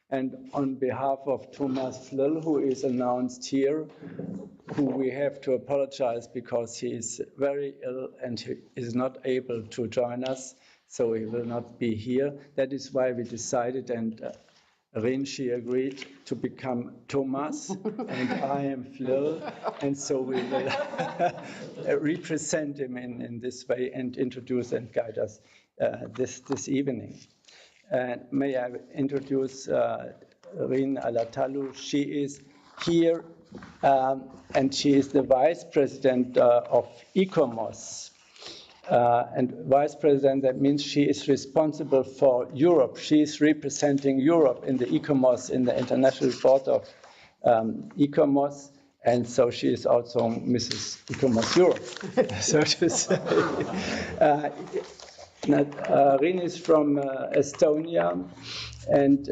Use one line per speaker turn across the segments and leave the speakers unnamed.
And on behalf of Thomas Flill, who is announced here, who we have to apologize because he is very ill and he is not able to join us, so he will not be here. That is why we decided, and Renshi agreed to become Thomas, and I am Flill, and so we will represent him in this way and introduce and guide us this evening. And may I introduce Rin Alatalu. She is here, and she is the Vice President of ICOMOS. And Vice President, that means she is responsible for Europe. She is representing Europe in the ICOMOS, in the International Board of ICOMOS. And so she is also Mrs. ICOMOS Europe, so to say. Rin is from Estonia and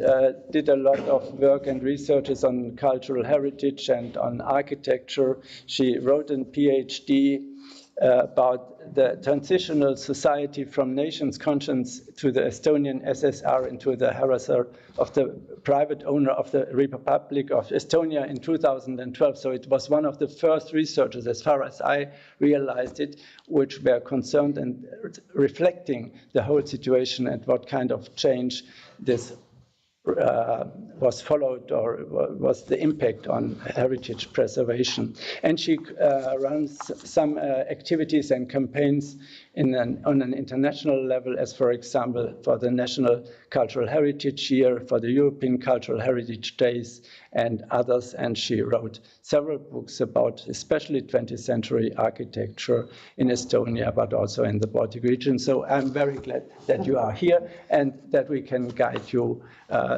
did a lot of work and researches on cultural heritage and on architecture. She wrote a PhD about the transitional society from nation's conscience to the Estonian SSR into the harasser of the private owner of the Republic of Estonia in 2012. So it was one of the first researchers, as far as I realized it, which were concerned and reflecting the whole situation and what kind of change this was followed or was the impact on heritage preservation. And she runs some activities and campaigns on an international level, as for example, for the National Cultural Heritage Year, for the European Cultural Heritage Days, and others. And she wrote several books about especially 20th century architecture in Estonia, but also in the Baltic region. So I'm very glad that you are here and that we can guide you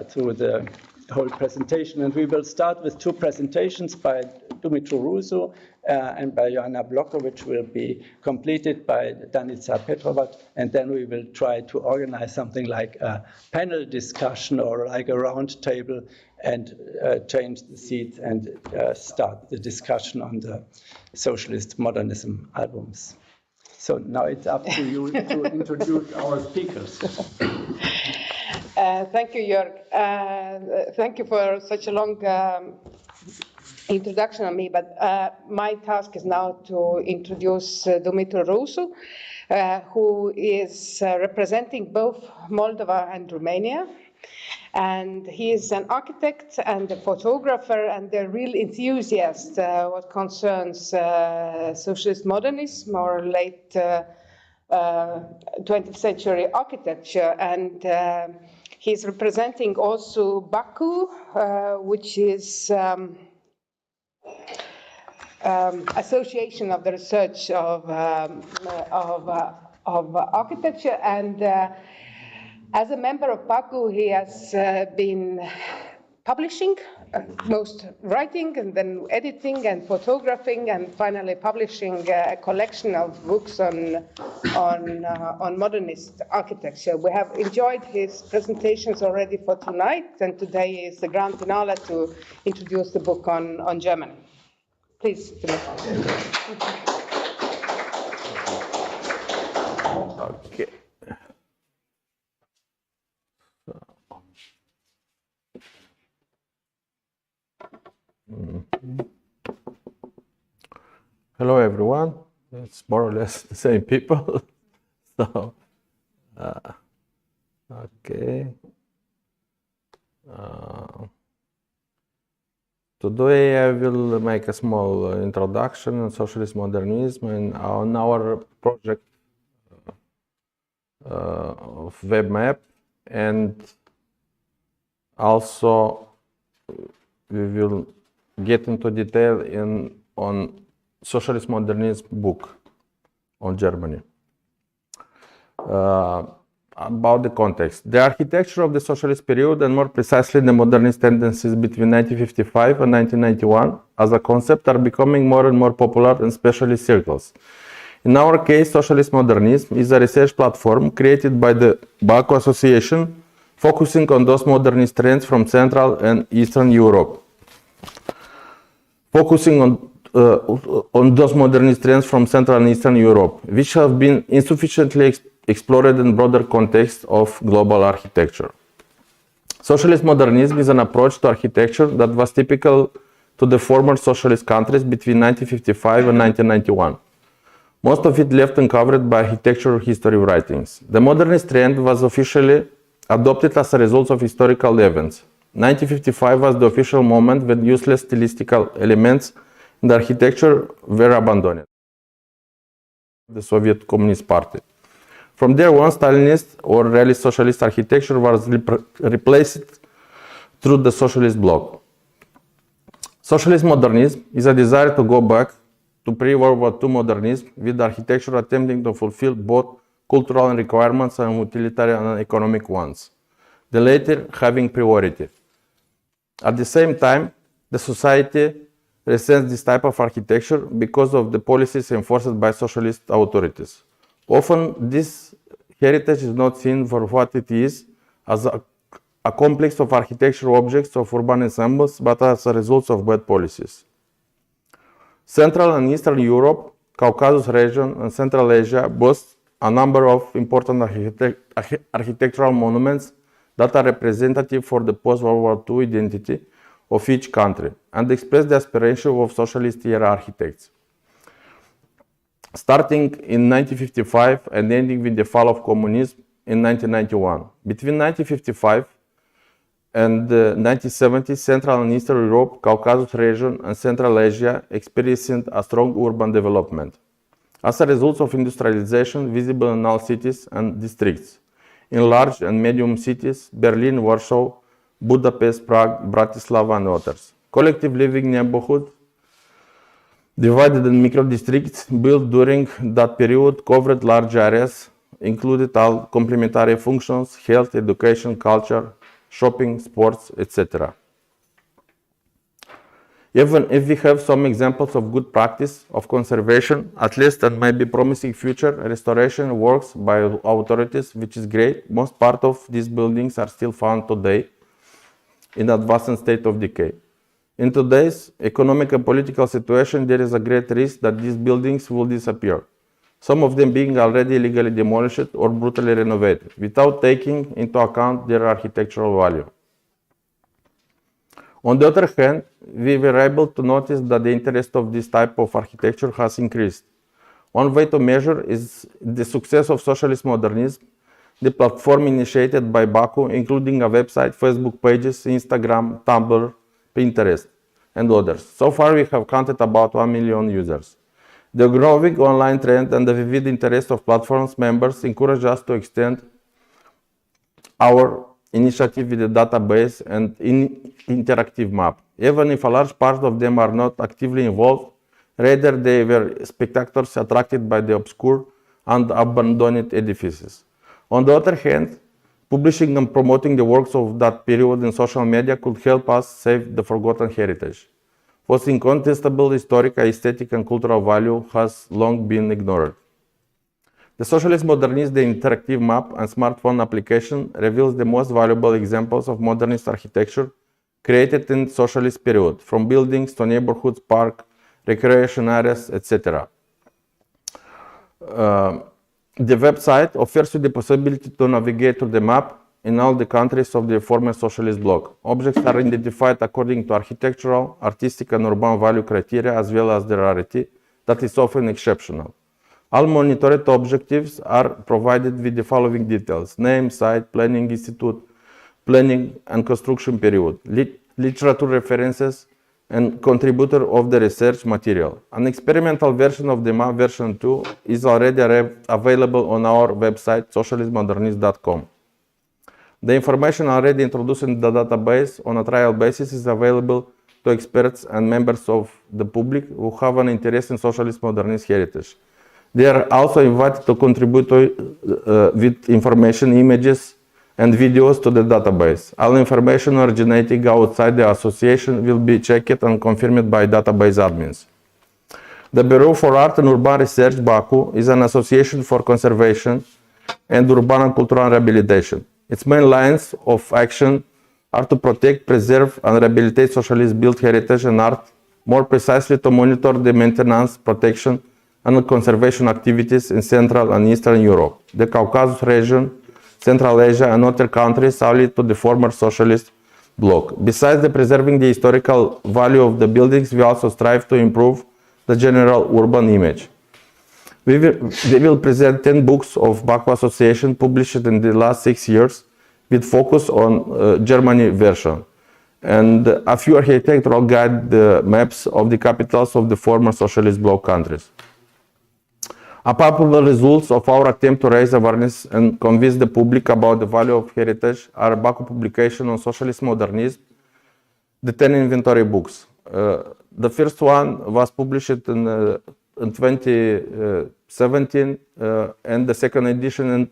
through the whole presentation. And we will start with two presentations by Dumitru RUSU and by Joanna Blocker, which will be completed by Danica Petrova. And then we will try to organize something like a panel discussion or like a round table and change the seats and start the discussion on the Socialist Modernism albums. So now it's up to you to introduce our speakers.
Thank you, Jörg. Thank you for such a long introduction on me, but my task is now to introduce Dumitru RUSU, who is representing both Moldova and Romania. And he is an architect and a photographer and a real enthusiast what concerns socialist modernism or late 20th century architecture. And he's representing also BACU, which is Association of the Research of Architecture. And as a member of BACU, he has been publishing, most writing and then editing and photographing, and finally publishing a collection of books on modernist architecture. We have enjoyed his presentations already for tonight, and today is the grand finale to introduce the book on Germany. Please,
Okay. Hello, everyone. It's more or less the same people. So, okay. Today I will make a small introduction on socialist modernism and on our project of web map, and also we will get into detail on socialist modernism book on Germany. About the context. The architecture of the socialist period, and more precisely the modernist tendencies between 1955 and 1991 as a concept, are becoming more and more popular in specialist circles. In our case, Socialist Modernism is a research platform created by the BACU Association, focusing on those modernist trends from Central and Eastern Europe. Focusing on those modernist trends from Central and Eastern Europe, which have been insufficiently explored in broader context of global architecture. Socialist modernism is an approach to architecture that was typical to the former socialist countries between 1955 and 1991. Most of it left uncovered by architectural history writings. The modernist trend was officially adopted as a result of historical events. 1955 was the official moment when useless stylistical elements in the architecture were abandoned. The Soviet Communist Party. From there on, Stalinist or realist socialist architecture was replaced through the socialist bloc. Socialist modernism is a desire to go back to pre-World War II modernism, with architecture attempting to fulfill both cultural requirements and utilitarian and economic ones, the latter having priority. At the same time, the society resents this type of architecture because of the policies enforced by socialist authorities. Often, this heritage is not seen for what it is, as a complex of architectural objects of urban ensembles, but as a result of bad policies. Central and Eastern Europe, Caucasus region, and Central Asia boast a number of important architectural monuments that are representative for the post-World War II identity of each country and express the aspiration of socialist-era architects. Starting in 1955 and ending with the fall of communism in 1991. Between 1955 and 1970, Central and Eastern Europe, Caucasus region, and Central Asia experienced a strong urban development. As a result of industrialization visible in all cities and districts, in large and medium cities, Berlin, Warsaw, Budapest, Prague, Bratislava, and others. Collective living neighborhoods divided in micro-districts built during that period covered large areas, included all complementary functions, health, education, culture, shopping, sports, etc. Even if we have some examples of good practice of conservation, at least, and maybe promising future restoration works by authorities, which is great, most part of these buildings are still found today in advanced state of decay. In today's economic and political situation, there is a great risk that these buildings will disappear, some of them being already illegally demolished or brutally renovated, without taking into account their architectural value. On the other hand, we were able to notice that the interest of this type of architecture has increased. One way to measure is the success of socialist modernism, the platform initiated by BACU, including a website, Facebook pages, Instagram, Tumblr, Pinterest, and others. So far, we have counted about 1 million users. The growing online trend and the vivid interest of platforms members encourage us to extend our initiative with the database and interactive map. Even if a large part of them are not actively involved, rather they were spectators attracted by the obscure and abandoned edifices. On the other hand, publishing and promoting the works of that period in social media could help us save the forgotten heritage, whose incontestable historic, aesthetic, and cultural value has long been ignored. The Socialist Modernism, the interactive map and smartphone application reveals the most valuable examples of modernist architecture created in the socialist period, from buildings to neighborhoods, parks, recreation areas, etc. The website offers you the possibility to navigate through the map in all the countries of the former socialist bloc. Objects are identified according to architectural, artistic, and urban value criteria, as well as their rarity, that is often exceptional. All monitored objectives are provided with the following details: name, site, planning institute, planning and construction period, literature references, and contributor of the research material. An experimental version of the map, version 2, is already available on our website, socialistmodernist.com. The information already introduced in the database on a trial basis is available to experts and members of the public who have an interest in socialist modernist heritage. They are also invited to contribute with information, images, and videos to the database. All information originating outside the association will be checked and confirmed by database admins. The Bureau for Art and Urban Research, BACU, is an association for conservation and urban and cultural rehabilitation. Its main lines of action are to protect, preserve, and rehabilitate socialist-built heritage and art, more precisely to monitor the maintenance, protection, and conservation activities in Central and Eastern Europe, the Caucasus region, Central Asia and other countries allied to the former socialist bloc. Besides the preserving the historical value of the buildings, we also strive to improve the general urban image. We will present 10 books of BACU Association published in the last 6 years with focus on Germany version, and a few architectural guide maps of the capitals of the former socialist bloc countries. A palpable results of our attempt to raise awareness and convince the public about the value of heritage are BACU publication on Socialist Modernism, the 10 inventory books. The first one was published in 2017 and the second edition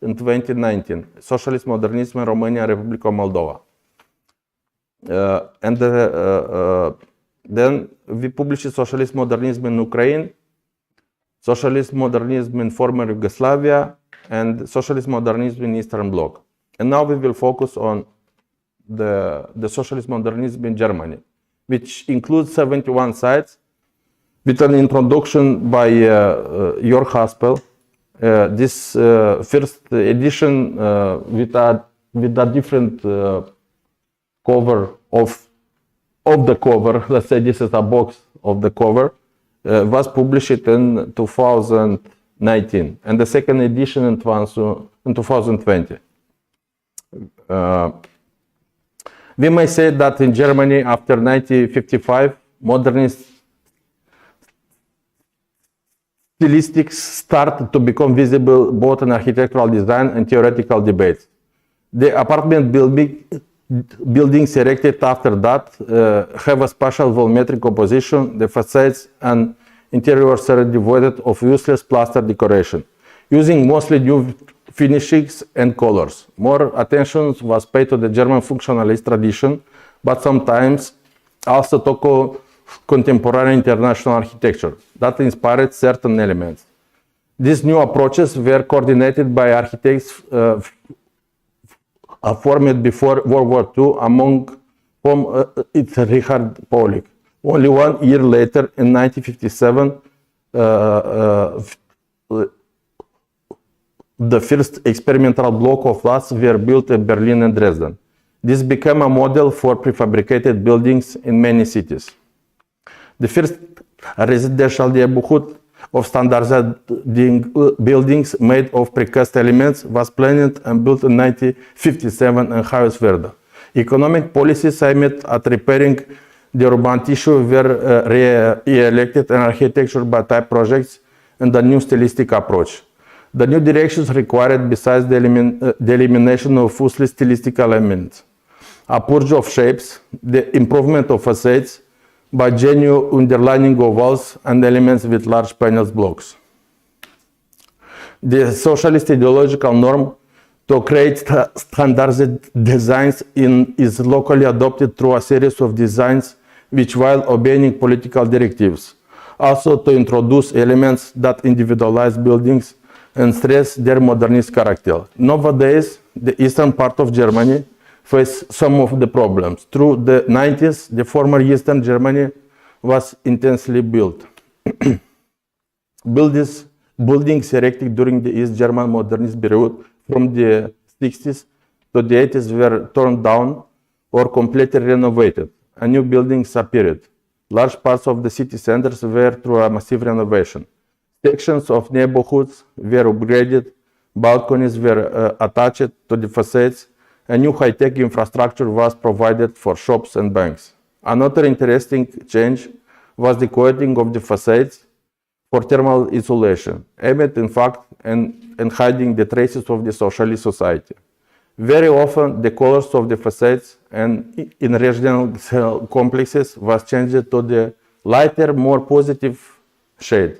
in 2019, Socialist Modernism in Romania and Republica Moldova. Then we published Socialist Modernism in Ukraine, Socialist Modernism in former Yugoslavia, and Socialist Modernism in Eastern Bloc. And now we will focus on the Socialist Modernism in Germany, which includes 71 sites, with an introduction by Jörg Haspel. This first edition with a different cover of the cover, let's say this is a box of the cover, was published in 2019, and the second edition in 2020. We may say that in Germany, after 1955, modernist stylistics started to become visible both in architectural design and theoretical debates. The apartment buildings erected after that have a spatial volumetric composition. The facades and interiors are devoid of useless plaster decoration, using mostly new finishings and colors. More attention was paid to the German functionalist tradition, but sometimes also to contemporary international architecture that inspired certain elements. These new approaches were coordinated by architects formed before World War II, among whom it's Richard Paulik. Only 1 year later, in 1957, the first experimental block of flats were built in Berlin and Dresden. This became a model for prefabricated buildings in many cities. The first residential neighborhood of standardized buildings made of precast elements was planned and built in 1957 in Hoyerswerda. Economic policies aimed at repairing the urban tissue were re-elected, and architecture by type projects and the new stylistic approach. The new directions required, besides the elimination of useless stylistic elements, a purge of shapes, the improvement of facades by genuine underlining of walls and elements with large panels blocks. The socialist ideological norm to create standardized designs is locally adopted through a series of designs which, while obeying political directives, also to introduce elements that individualize buildings and stress their modernist character. Nowadays, the eastern part of Germany face some of the problems. Through the 90s, the former Eastern Germany was intensely built. Buildings erected during the East German modernist period from the 60s to the 80s were torn down or completely renovated, and new buildings appeared. Large parts of the city centers were through a massive renovation. Sections of neighborhoods were upgraded, balconies were attached to the facades, a new high-tech infrastructure was provided for shops and banks. Another interesting change was the coating of the facades for thermal insulation, aimed in fact and hiding the traces of the socialist society. Very often, the colors of the facades and in regional complexes was changed to the lighter, more positive shade.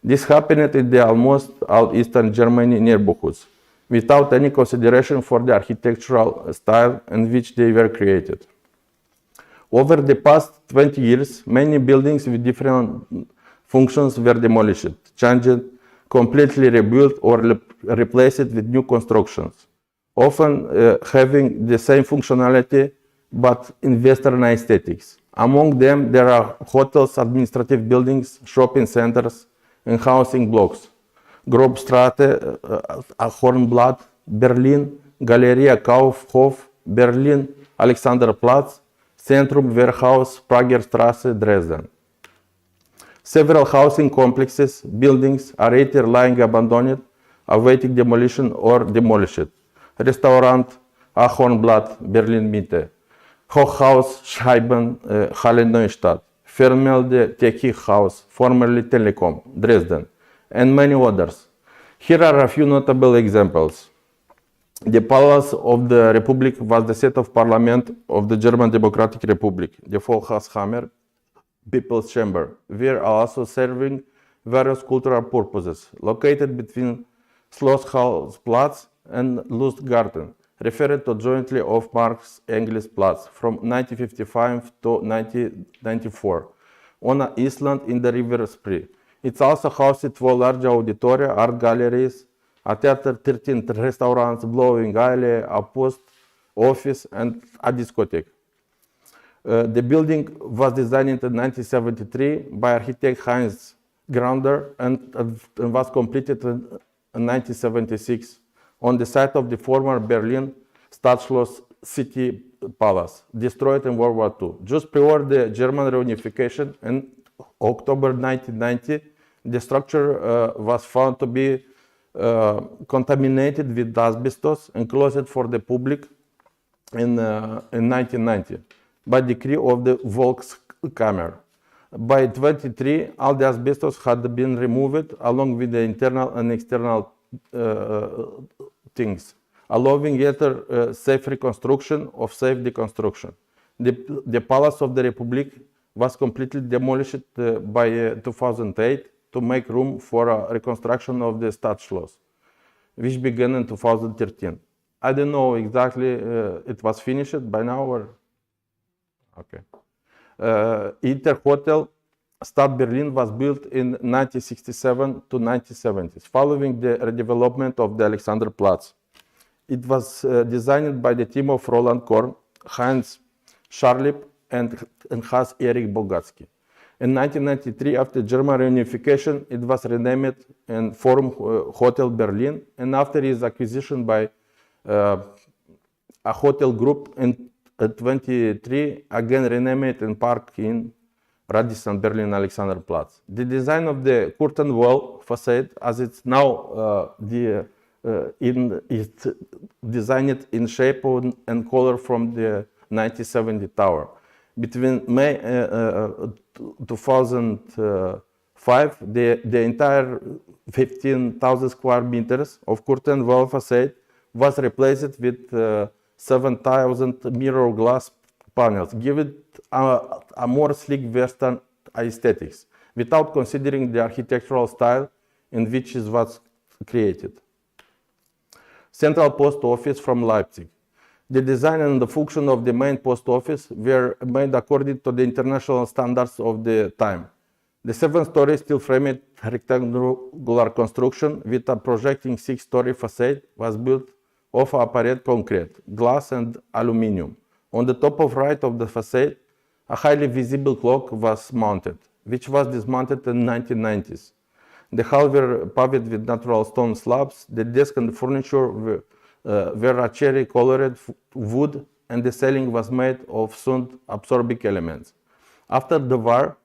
This happened in the almost all Eastern Germany neighborhoods, without any consideration for the architectural style in which they were created. Over the past 20 years, many buildings with different functions were demolished, changed, completely rebuilt, or replaced with new constructions, often having the same functionality but in Western aesthetics. Among them, there are hotels, administrative buildings, shopping centers, and housing blocks. Grobstraße, Hornblatt, Berlin, Galeria Kaufhof, Berlin, Alexanderplatz, Centrum Wehrhaus, Prager Straße, Dresden. Several housing complexes, buildings are either lying abandoned, awaiting demolition or demolished. Restaurant, Ahornblatt, Berlin Mitte. Hochhaus, Scheiben, Halle Neustadt. Vermelde Techie-Haus, formerly Telekom, Dresden, and many others. Here are a few notable examples. The Palace of the Republic was the seat of parliament of the German Democratic Republic, the Volkshammer, People's Chamber, were also serving various cultural purposes, located between Schlosshausplatz and Lustgarten, referred to jointly of Marx Engels Platz from 1955 to 1994, on an island in the River Spree. It also housed 2 large auditoria, art galleries, a theater, 13 restaurants, bowling alley, a post office, and a discotheque. The building was designed in 1973 by architect Heinz Graunder and was completed in 1976 on the site of the former Berlin Stadtschloss City Palace, destroyed in World War II. Just prior the German reunification in October 1990, the structure was found to be contaminated with asbestos and closed for the public in 1990 by decree of the Volkskammer. By 2023, all the asbestos had been removed along with the internal and external things, allowing yet safe reconstruction of safe deconstruction. The Palace of the Republic was completely demolished by 2008 to make room for a reconstruction of the Stadtschloss, which began in 2013. I don't know exactly it was finished by now or... Okay. Inter Hotel Stadt Berlin was built in 1967 to 1970s, following the redevelopment of the Alexanderplatz. It was designed by the team of Roland Korn, Heinz Scharlip, and Hans-Erich Bogatsky. In 1993, after German reunification, it was renamed and Forum Hotel Berlin, and after its acquisition by a hotel group in 23, again renamed and Park in Radisson Berlin Alexanderplatz. The design of the curtain wall facade, as it's now it's designed in shape and color from the 1970 tower. Between May 2005, the entire 15,000 square meters of curtain wall facade was replaced with 7,000 mirror glass panels, giving a more sleek Western aesthetics, without considering the architectural style in which it was created. Central Post Office from Leipzig. The design and the function of the main post office were made according to the international standards of the time. The 7-story steel-framed rectangular construction with a projecting 6-story facade was built of apparent concrete, glass, and aluminium. On the top of right of the facade, a highly visible clock was mounted, which was dismantled in the 1990s. The hall were paved with natural stone slabs. The desk and the furniture were a cherry-colored wood, and the ceiling was made of sound-absorbing elements. After the war,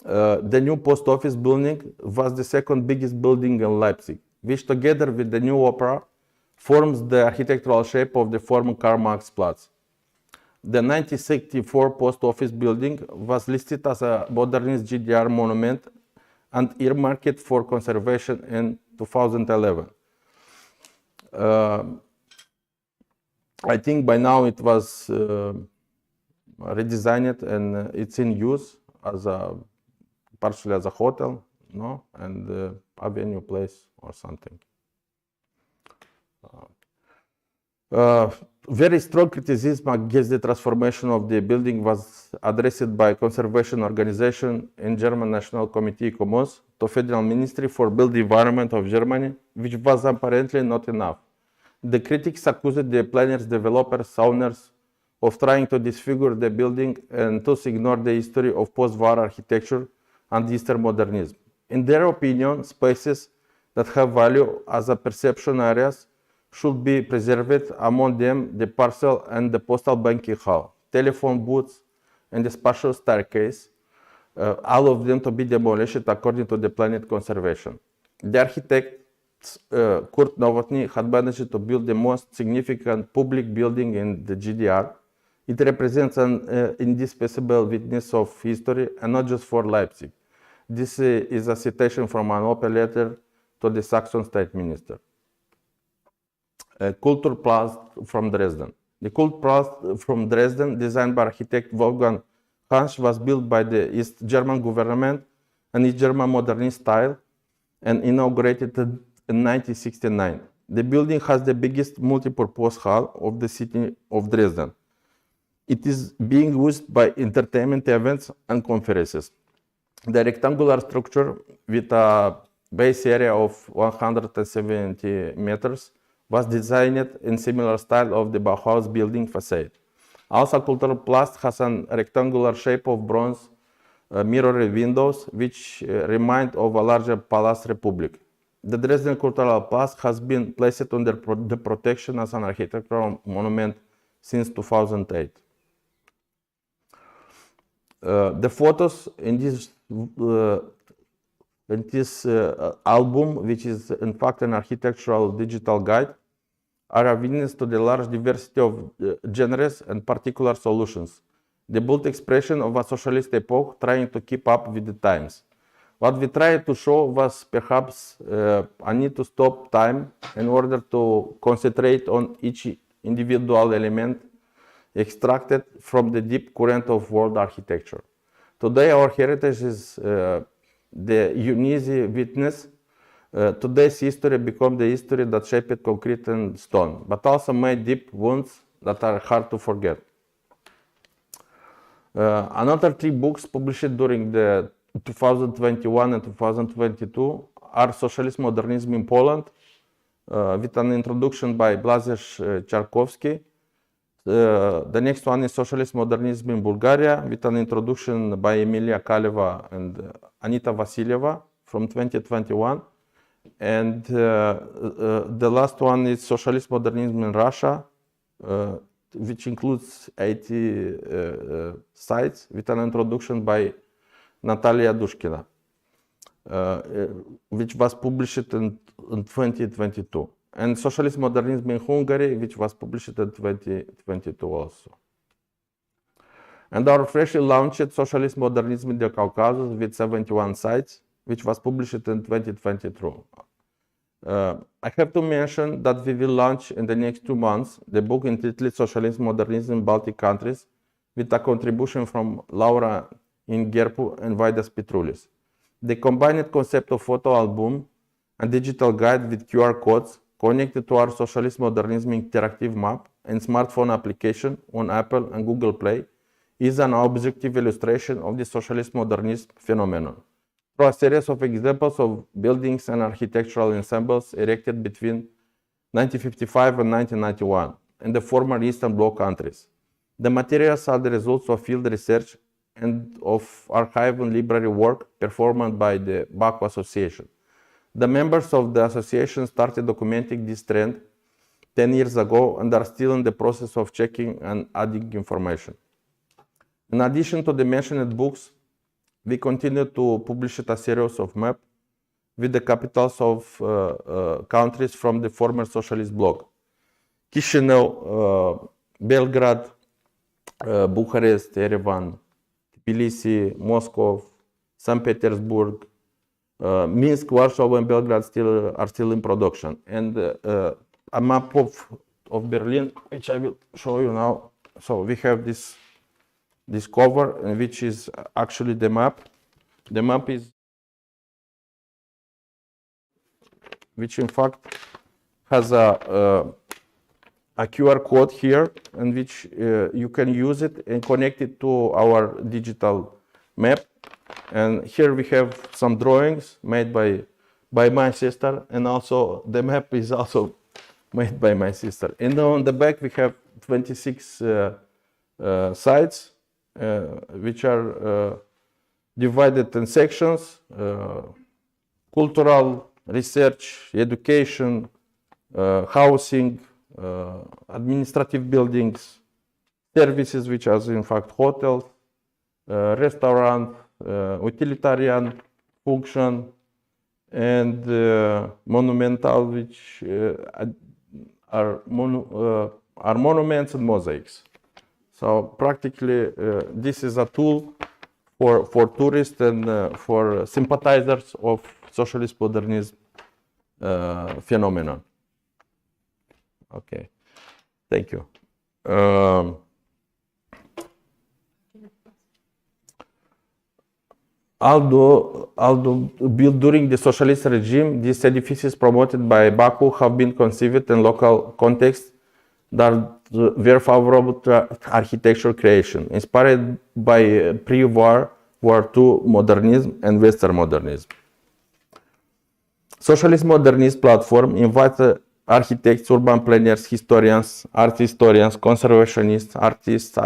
the new post office building was the second biggest building in Leipzig, which together with the new opera forms the architectural shape of the former Karl-Marx-Platz. The 1964 post office building was listed as a modernist GDR monument and earmarked for conservation in 2011. I think by now it was redesigned and it's in use as partially as a hotel, no, and a venue place or something. Very strong criticism against the transformation of the building was addressed by conservation organization in German National Committee Commons to Federal Ministry for Built Environment of Germany, which was apparently not enough. The critics accused the planners, developers, owners of trying to disfigure the building and thus ignore the history of post-war architecture and Eastern modernism. In their opinion, spaces that have value as a perception areas should be preserved, among them the parcel and the postal banking hall, telephone booths, and the spatial staircase, all of them to be demolished according to the planned conservation. The architect Kurt Novotny had managed to build the most significant public building in the GDR. It represents an indispensable witness of history, and not just for Leipzig. This is a citation from an open letter to the Saxon state minister. Kulturplatz from Dresden. The Kulturplatz from Dresden, designed by architect Wolfgang Hansch, was built by the East German government in East German modernist style and inaugurated in 1969. The building has the biggest multi-purpose hall of the city of Dresden. It is being used by entertainment events and conferences. The rectangular structure, with a base area of 170 meters, was designed in similar style of the Bauhaus building facade. Also, Kulturplatz has a rectangular shape of bronze mirrored windows, which remind of a larger Palace Republic. The Dresden Kulturplatz has been placed under the protection as an architectural monument since 2008. The photos in this album, which is in fact an architectural digital guide, are a witness to the large diversity of genres and particular solutions, the bold expression of a socialist epoch trying to keep up with the times. What we tried to show was perhaps a need to stop time in order to concentrate on each individual element extracted from the deep current of world architecture. Today our heritage is the uneasy witness. Today's history becomes the history that shaped concrete and stone, but also made deep wounds that are hard to forget. Another 3 books published during the 2021 and 2022 are Socialist Modernism in Poland, with an introduction by Blazes Charkowski. The next one is Socialist Modernism in Bulgaria, with an introduction by Emilia Kaleva and Anita Vasilyeva from 2021. And the last one is Socialist Modernism in Russia, which includes 80 sites, with an introduction by Natalia Dushkina, which was published in 2022. And Socialist Modernism in Hungary, which was published in 2022 also. And our freshly launched Socialist Modernism in the Caucasus with 71 sites, which was published in 2023. I have to mention that we will launch in the next 2 months the book entitled Socialist Modernism in Baltic Countries, with a contribution from Laura Ingerpu and Vaidas Petrulis. The combined concept of photo album and digital guide with QR codes connected to our Socialist Modernism interactive map and smartphone application on Apple and Google Play is an objective illustration of the Socialist Modernist phenomenon, through a series of examples of buildings and architectural ensembles erected between 1955 and 1991 in the former Eastern Bloc countries. The materials are the results of field research and of archive and library work performed by the BACU Association. The members of the association started documenting this trend 10 years ago and are still in the process of checking and adding information. In addition to the mentioned books, we continue to publish a series of maps with the capitals of countries from the former socialist bloc: Chisinau, Belgrade, Bucharest, Yerevan, Tbilisi, Moscow, St. Petersburg, Minsk, Warsaw, and Belgrade are still in production. And a map of Berlin, which I will show you now. So we have this cover, which is actually the map. The map is, which in fact has a QR code here, in which you can use it and connect it to our digital map. And here we have some drawings made by my sister, and also the map is also made by my sister. And on the back we have 26 sites, which are divided in sections: cultural, research, education, housing, administrative buildings, services, which are in fact hotels, restaurant, utilitarian function, and monumental, which are monuments and mosaics. So practically, this is a tool for tourists and for sympathizers of socialist modernism phenomenon. Okay, thank you. Although built during the socialist regime, these edifices promoted by BACU have been conceived in local contexts that were favorable to architectural creation, inspired by pre-war, War II modernism and Western modernism. Socialist Modernist platform invites architects, urban planners, historians, art historians, conservationists, artists,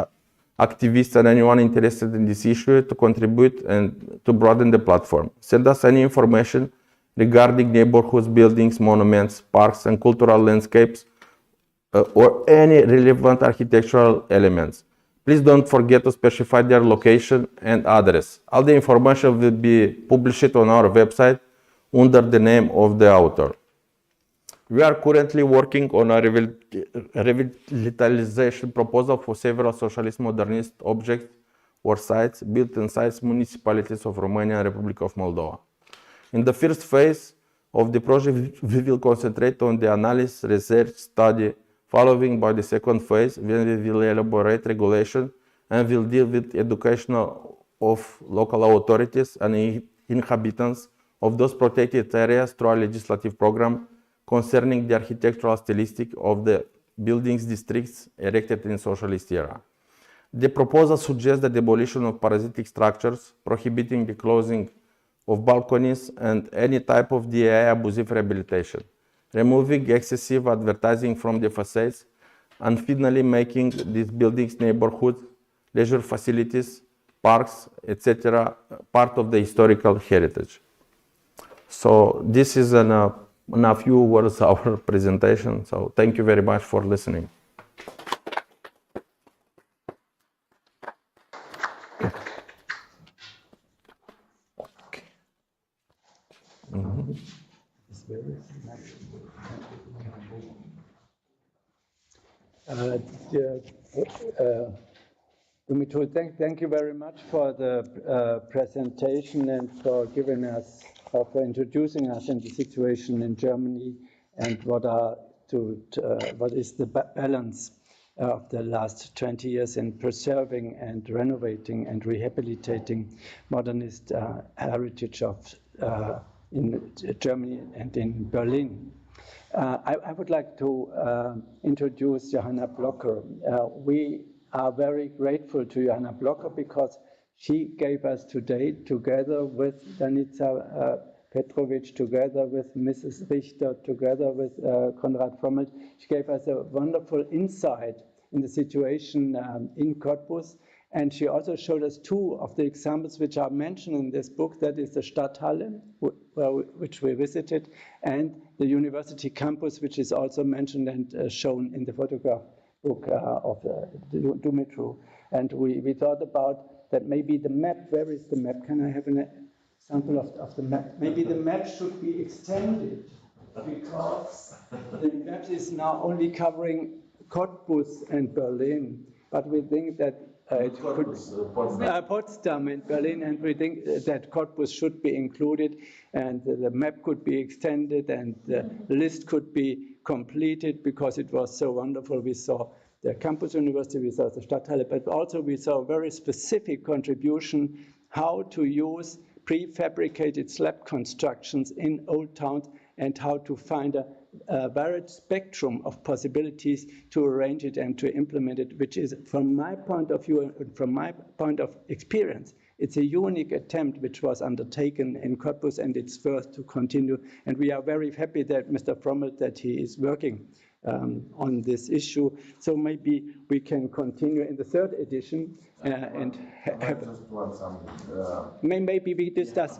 activists, and anyone interested in this issue to contribute and to broaden the platform. Send us any information regarding neighborhoods, buildings, monuments, parks, and cultural landscapes, or any relevant architectural elements. Please don't forget to specify their location and address. All the information will be published on our website under the name of the author. We are currently working on a revitalization proposal for several socialist modernist objects or sites built inside municipalities of Romania and Republic of Moldova. In the first phase of the project, we will concentrate on the analysis, research, study, following by the second phase, when we will elaborate regulation and will deal with education of local authorities and inhabitants of those protected areas through a legislative program concerning the architectural stylistic of the buildings districts erected in socialist era. The proposal suggests the demolition of parasitic structures, prohibiting the closing of balconies and any type of DIY abusive rehabilitation, removing excessive advertising from the facades, and finally making these buildings, neighborhoods, leisure facilities, parks, etc. part of the historical heritage. So this is in a few words our presentation. So thank you very much for listening.
Dumitru, thank you very much for the presentation and for giving us, for introducing us in the situation in Germany and what is the balance of the last 20 years in preserving and renovating and rehabilitating modernist heritage of in Germany and in Berlin. I would like to introduce Johanna Blocker. We are very grateful to Johanna Blocker because she gave us today, together with Danica Petrovic, together with Mrs. Richter, together with Konrad Frommelt, she gave us a wonderful insight in the situation in Cottbus. And she also showed us two of the examples which are mentioned in this book. That is the Stadthalle, which we visited, and the university campus, which is also mentioned and shown in the photograph book of Dumitru. And we thought about that maybe the map, where is the map? Can I have an example of the map? Maybe the map should be extended because the map is now only covering Cottbus and Berlin. But we think that it could Potsdam and Berlin, and we think that Cottbus should be included, and the map could be extended, and the list could be completed because it was so wonderful. We saw the campus university, we saw the Stadthalle, but also we saw a very specific contribution how to use prefabricated slab constructions in old towns and how to find a varied spectrum of possibilities to arrange it and to implement it, which is, from my point of view and from my point of experience, it's a unique attempt which was undertaken in Cottbus, and it's first to continue. And we are very happy that Mr. Frommelt, that he is working on this issue. So maybe we can continue in the third edition and have, maybe we discuss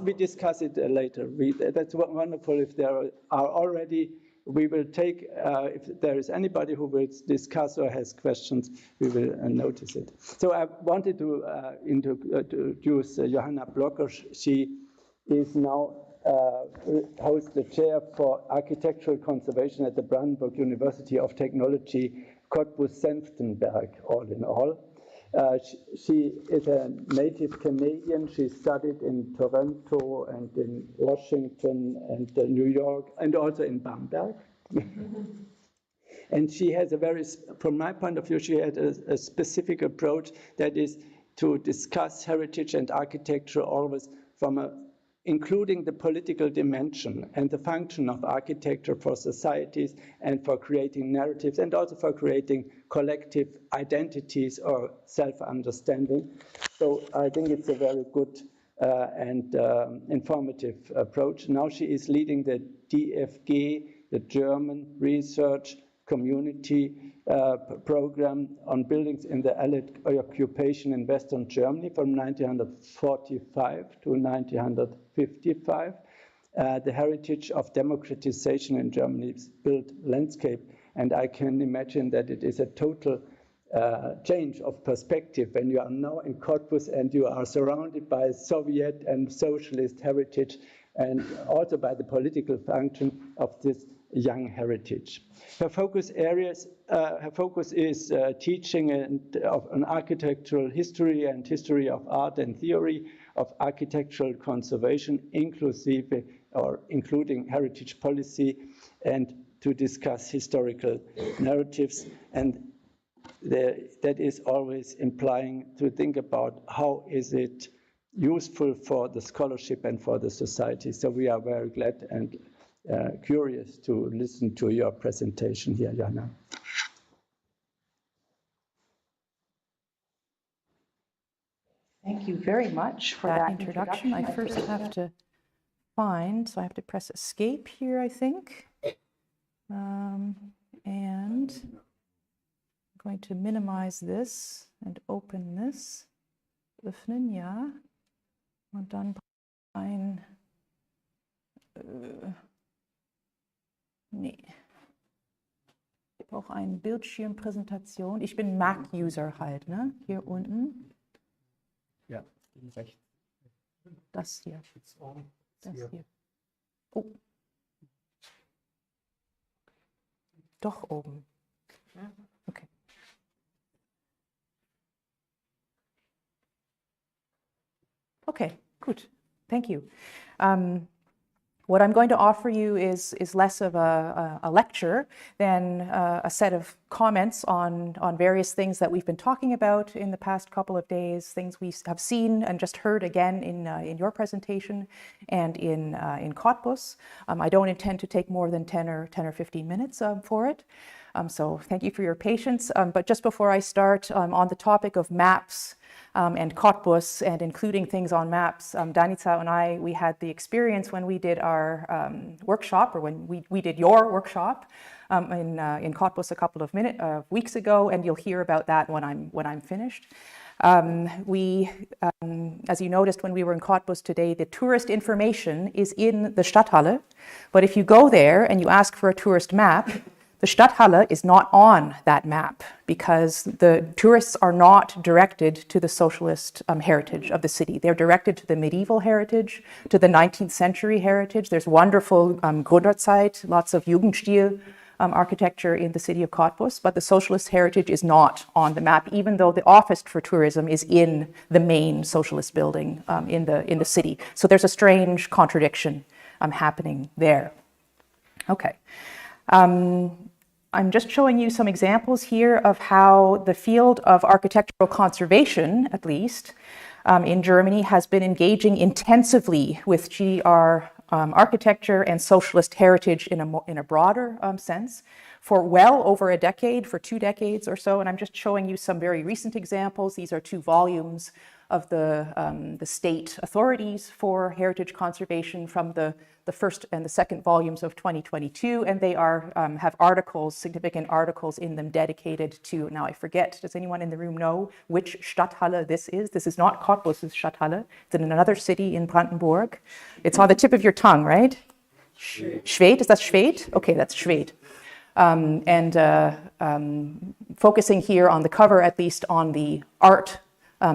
it later. That's wonderful if there are already we will take, if there is anybody who will discuss or has questions, we will notice it. So I wanted to introduce Johanna Blocker. She is now hosts the chair for architectural conservation at the Brandenburg University of Technology, Cottbus-Senftenberg, all in all. She is a native Canadian. She studied in Toronto and in Washington and New York and also in Bamberg. And she has a very, from my point of view, she had a specific approach that is to discuss heritage and architecture always from including the political dimension and the function of architecture for societies and for creating narratives and also for creating collective identities or self-understanding. So I think it's a very good and informative approach. Now she is leading the DFG, the German Research Community program on buildings in the Allied occupation in Western Germany from 1945 to 1955. The heritage of democratization in Germany's built landscape. And I can imagine that it is a total change of perspective when you are now in Cottbus and you are surrounded by Soviet and socialist heritage and also by the political function of this young heritage. Her focus areas, her focus is teaching an architectural history and history of art and theory of architectural conservation, inclusive or including heritage policy, and to discuss historical narratives. And that is always implying to think about how is it useful for the scholarship and for the society. So we are very glad and curious to listen to your presentation here, Jana.
Thank you very much for that introduction. I first have to find, so I have to press escape here, I think. And I'm going to minimize this and open this. Öffnen, ja. Und dann ein nee. Ich brauche eine Bildschirmpräsentation. Ich bin Mac-User halt, ne? Hier unten.
Ja, rechts.
Das hier. Das hier. Oh. Doch oben. Okay. Okay, good. Thank you. What I'm going to offer you is less of a lecture than a set of comments on various things that we've been talking about in the past couple of days, things we have seen and just heard again in your presentation and in Cottbus. I don't intend to take more than 10 or 15 minutes for it. So thank you for your patience. But just before I start on the topic of maps, and Cottbus and including things on maps, Danica and I, we had the experience when we did our workshop, or when we did your workshop in Cottbus a couple of weeks ago, and you'll hear about that when I'm finished. As you noticed when we were in Cottbus today, the tourist information is in the Stadthalle, but if you go there and you ask for a tourist map, the Stadthalle is not on that map because the tourists are not directed to the socialist heritage of the city. They're directed to the medieval heritage, to the 19th century heritage. There's wonderful Gründerzeit, lots of Jugendstil architecture in the city of Cottbus, but the socialist heritage is not on the map, even though the office for tourism is in the main socialist building in the city. So there's a strange contradiction happening there. Okay. I'm just showing you some examples here of how the field of architectural conservation, at least, in Germany has been engaging intensively with GR architecture and socialist heritage in a broader sense for well over a decade, for 2 decades or so. And I'm just showing you some very recent examples. These are 2 volumes of the state authorities for heritage conservation from the first and the second volumes of 2022, and they have articles, significant articles in them dedicated to, now I forget, does anyone in the room know which Stadthalle this is? This is not Cottbus's Stadthalle, it's in another city in Brandenburg. It's on the tip of your tongue, right? Schwedt, is that Schwedt? Okay, that's Schwedt. Focusing here on the cover, at least on the art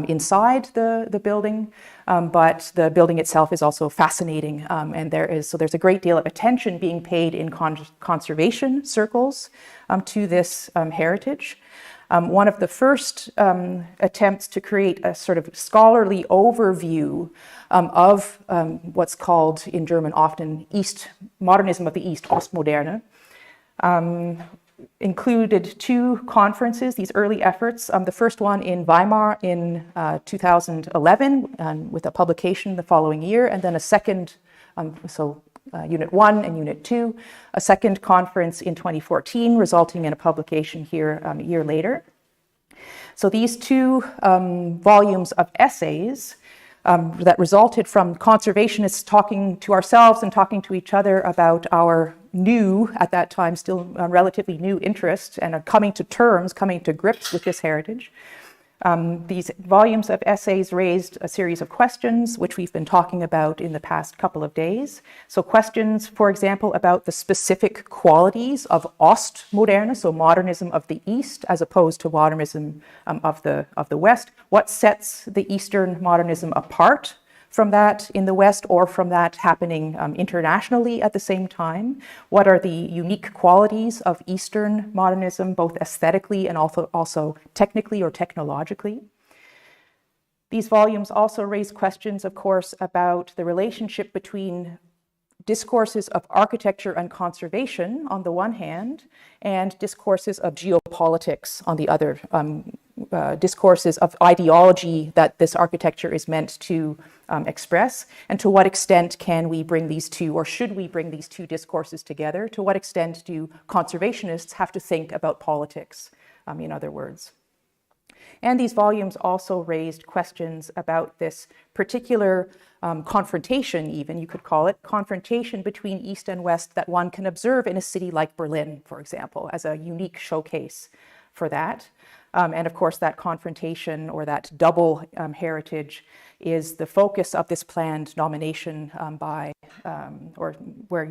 inside the building, but the building itself is also fascinating, and there's a great deal of attention being paid in conservation circles to this heritage. One of the first attempts to create a sort of scholarly overview of what's called in German often modernism of the East, Ostmoderne, included two conferences, these early efforts. The first one in Weimar in 2011 with a publication the following year, and then a second, Unit 1 and Unit 2, a second conference in 2014, resulting in a publication here a year later. So these two volumes of essays that resulted from conservationists talking to ourselves and talking to each other about our new, at that time still relatively new interest, and coming to grips with this heritage. These volumes of essays raised a series of questions, which we've been talking about in the past couple of days. So questions, for example, about the specific qualities of Ostmoderne, so modernism of the East, as opposed to modernism of the West. What sets the Eastern modernism apart from that in the West, or from that happening internationally at the same time? What are the unique qualities of Eastern modernism, both aesthetically and also technically or technologically? These volumes also raise questions, of course, about the relationship between discourses of architecture and conservation on the one hand, and discourses of geopolitics on the other, discourses of ideology that this architecture is meant to express, and to what extent can we bring these two, or should we bring these two discourses together? To what extent do conservationists have to think about politics, in other words? And these volumes also raised questions about this particular confrontation, even you could call it, confrontation between East and West that one can observe in a city like Berlin, for example, as a unique showcase for that. And of course, that confrontation, or that double heritage, is the focus of this planned nomination where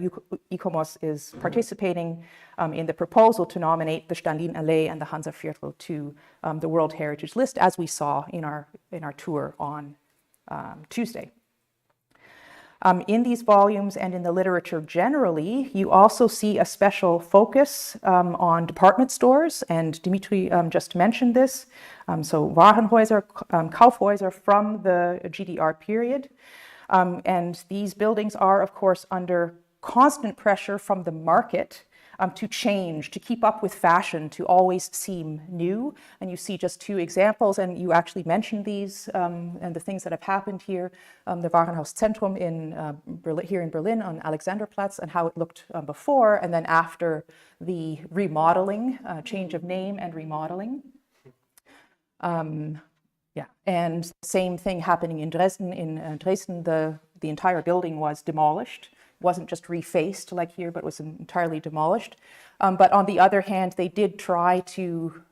ICOMOS is participating in the proposal to nominate the Stalinallee and the Hansaviertel to the World Heritage List, as we saw in our tour on Tuesday. In these volumes and in the literature generally, you also see a special focus on department stores, and Dumitru just mentioned this. So Warenhäuser, Kaufhäuser from the GDR period. And these buildings are, of course, under constant pressure from the market to change, to keep up with fashion, to always seem new. And you see just two examples, and you actually mentioned these and the things that have happened here. The Warenhauszentrum here in Berlin on Alexanderplatz, and how it looked before, and then after the remodeling, change of name and remodeling. And same thing happening in Dresden. In Dresden, the entire building was demolished. Wasn't just refaced like here, but was entirely demolished. But on the other hand, they did try to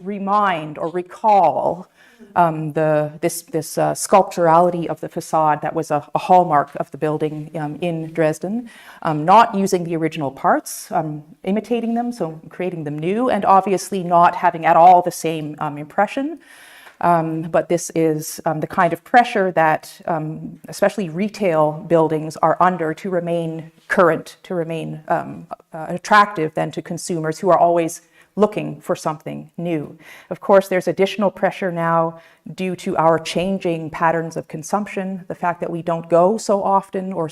remind or recall this sculpturality of the facade that was a hallmark of the building in Dresden, not using the original parts, imitating them, so creating them new, and obviously not having at all the same impression. But this is the kind of pressure that especially retail buildings are under to remain current, to remain attractive then to consumers who are always looking for something new. Of course, there's additional pressure now due to our changing patterns of consumption, the fact that we don't go so often, or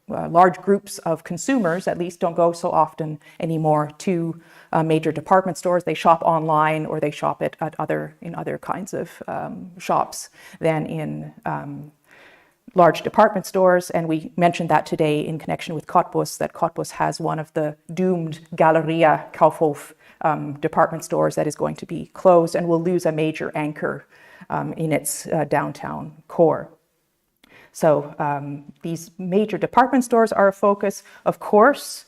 large groups of consumers at least don't go so often anymore to major department stores. They shop online, or they shop in other kinds of shops than in large department stores. And we mentioned that today in connection with Cottbus, that Cottbus has one of the doomed Galeria Kaufhof department stores that is going to be closed and will lose a major anchor in its downtown core. So these major department stores are a focus, of course.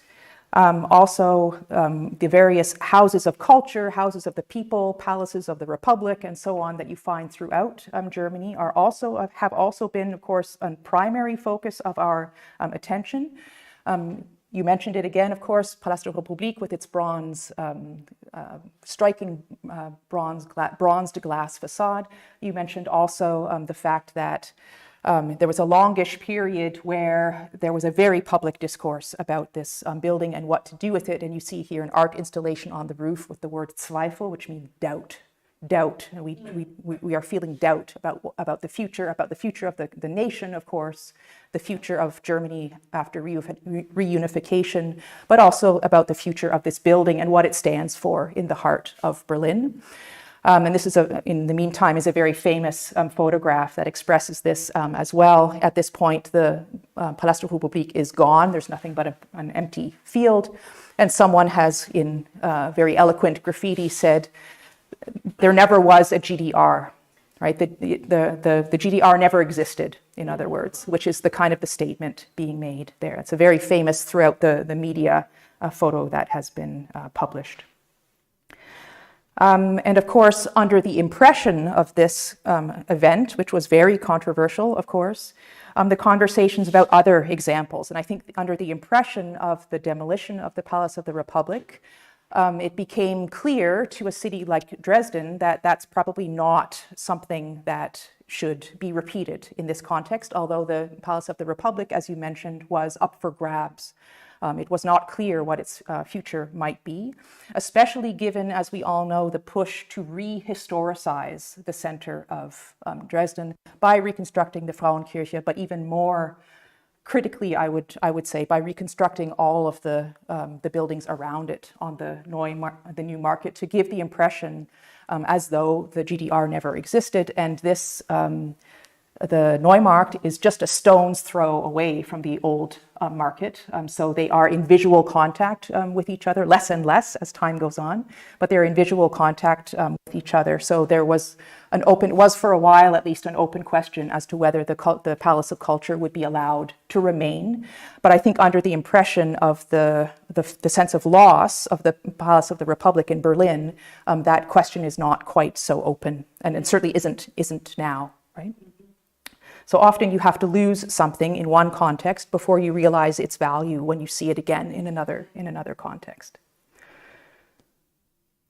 Also, the various houses of culture, houses of the people, palaces of the Republic, and so on that you find throughout Germany have also been, of course, a primary focus of our attention. You mentioned it again, of course, Palast der Republik with its bronze, striking bronzed glass facade. You mentioned also the fact that there was a longish period where there was a very public discourse about this building and what to do with it. And you see here an art installation on the roof with the word Zweifel, which means doubt. Doubt. We are feeling doubt about the future of the nation, of course, the future of Germany after reunification, but also about the future of this building and what it stands for in the heart of Berlin. And this is, in the meantime, is a very famous photograph that expresses this as well. At this point, the Palast der Republik is gone. There's nothing but an empty field. And someone has, in very eloquent graffiti, said, there never was a GDR, right? The GDR never existed, in other words, which is the kind of the statement being made there. It's a very famous throughout the media photo that has been published. And of course, under the impression of this event, which was very controversial, of course, the conversations about other examples. And I think under the impression of the demolition of the Palace of the Republic, it became clear to a city like Dresden that that's probably not something that should be repeated in this context, although the Palace of the Republic, as you mentioned, was up for grabs. It was not clear what its future might be, especially given, as we all know, the push to rehistoricize the center of Dresden by reconstructing the Frauenkirche, but even more critically, I would say, by reconstructing all of the buildings around it on the new market to give the impression as though the GDR never existed. And this, the Neumarkt is just a stone's throw away from the old market. So they are in visual contact with each other, less and less as time goes on, but they're in visual contact with each other. So there was was for a while at least an open question as to whether the Palace of Culture would be allowed to remain. But I think under the impression of the sense of loss of the Palace of the Republic in Berlin, that question is not quite so open, and it certainly isn't now, right? So often you have to lose something in one context before you realize its value when you see it again in another context.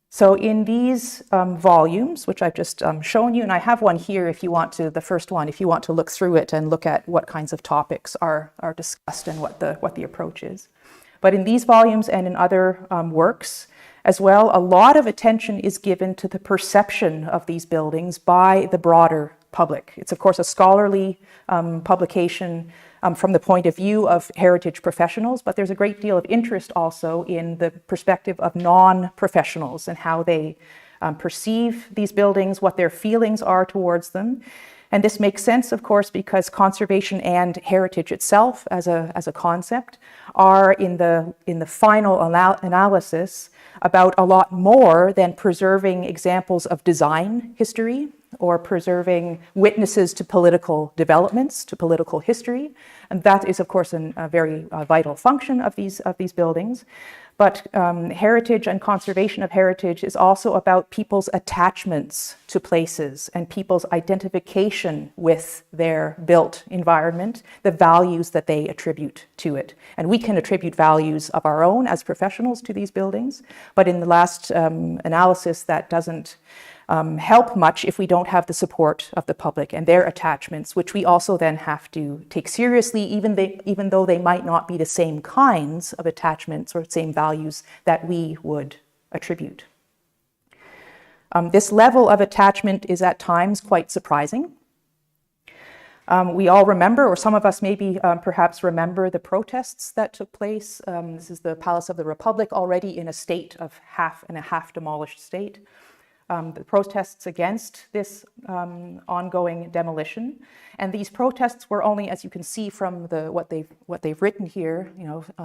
So in these volumes, which I've just shown you, and I have one here if you want to, the first one, if you want to look through it and look at what kinds of topics are discussed and what the approach is. But in these volumes and in other works as well, a lot of attention is given to the perception of these buildings by the broader public. It's, of course, a scholarly publication from the point of view of heritage professionals, but there's a great deal of interest also in the perspective of non-professionals and how they perceive these buildings, what their feelings are towards them. And this makes sense, of course, because conservation and heritage itself as a concept are in the final analysis about a lot more than preserving examples of design history or preserving witnesses to political developments, to political history. And that is, of course, a very vital function of these buildings. But heritage and conservation of heritage is also about people's attachments to places and people's identification with their built environment, the values that they attribute to it. And we can attribute values of our own as professionals to these buildings, but in the last analysis, that doesn't help much if we don't have the support of the public and their attachments, which we also then have to take seriously, even though they might not be the same kinds of attachments or same values that we would attribute. This level of attachment is at times quite surprising. We all remember, or some of us maybe perhaps remember, the protests that took place. This is the Palace of the Republic, already in a state of half demolished state. The protests against this ongoing demolition, and these protests were only, as you can see from what they've written here,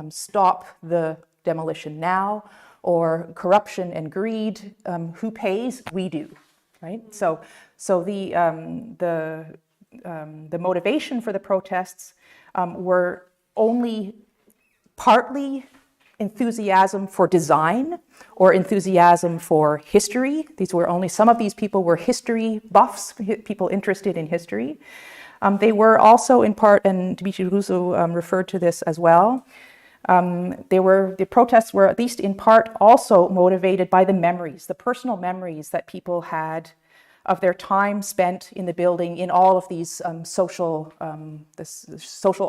stop the demolition now, or corruption and greed. Who pays? We do, right? So the motivation for the protests were only partly enthusiasm for design or enthusiasm for history. Some of these people were history buffs, people interested in history. They were also in part, and Dumitru RUSU referred to this as well, The protests were, at least in part, also motivated by the memories, the personal memories that people had of their time spent in the building in all of these social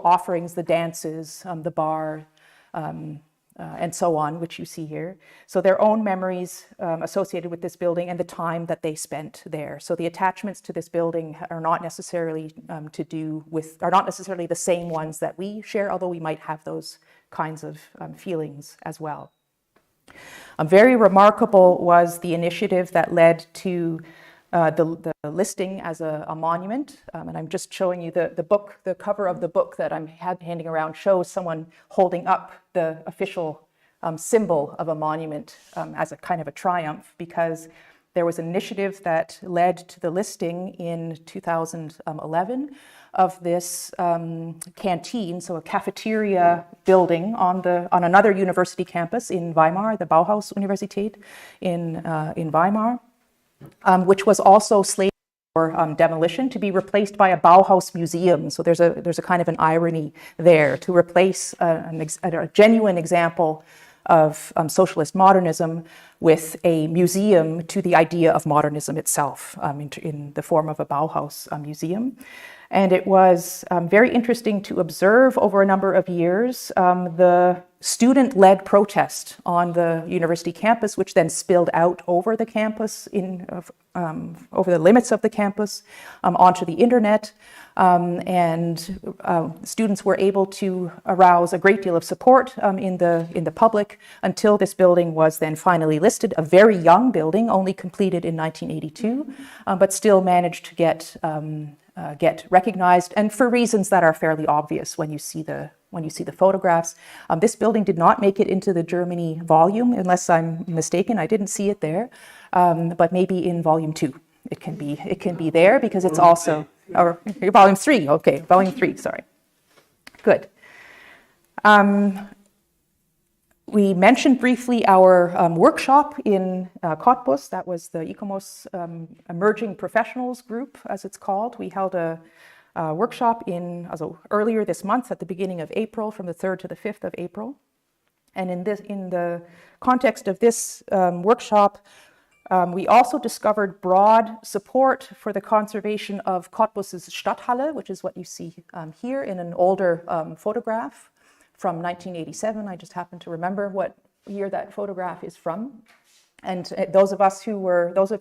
offerings, the dances, the bar, and so on, which you see here. So their own memories associated with this building and the time that they spent there. So the attachments to this building are not necessarily are not necessarily the same ones that we share, although we might have those kinds of feelings as well. Very remarkable was the initiative that led to the listing as a monument, and I'm just showing you the book. The cover of the book that I'm handing around shows someone holding up the official symbol of a monument as a kind of a triumph, because there was an initiative that led to the listing in 2011 of this canteen, so a cafeteria building on another university campus in Weimar, the Bauhaus Universität in Weimar. Which was also slated for demolition, to be replaced by a Bauhaus museum. So there's a kind of an irony there, to replace a genuine example of socialist modernism with a museum to the idea of modernism itself, in the form of a Bauhaus museum. And it was very interesting to observe over a number of years the student-led protest on the university campus, which then spilled out over the campus, over the limits of the campus, onto the internet. Students were able to arouse a great deal of support in the public until this building was then finally listed, a very young building, only completed in 1982, but still managed to get recognized, and for reasons that are fairly obvious when you see the photographs. This building did not make it into the Germany volume, unless I'm mistaken. I didn't see it there, but maybe in volume 2 it can be there, because it's also, or volume 3. Okay, volume 3. Sorry. Good. We mentioned briefly our workshop in Cottbus. That was the ICOMOS Emerging Professionals Group, as it's called. We held a workshop earlier this month, at the beginning of April, from the 3rd to the 5th of April. And in the context of this workshop, we also discovered broad support for the conservation of Cottbus's Stadthalle, which is what you see here in an older photograph from 1987. I just happen to remember what year that photograph is from. And those of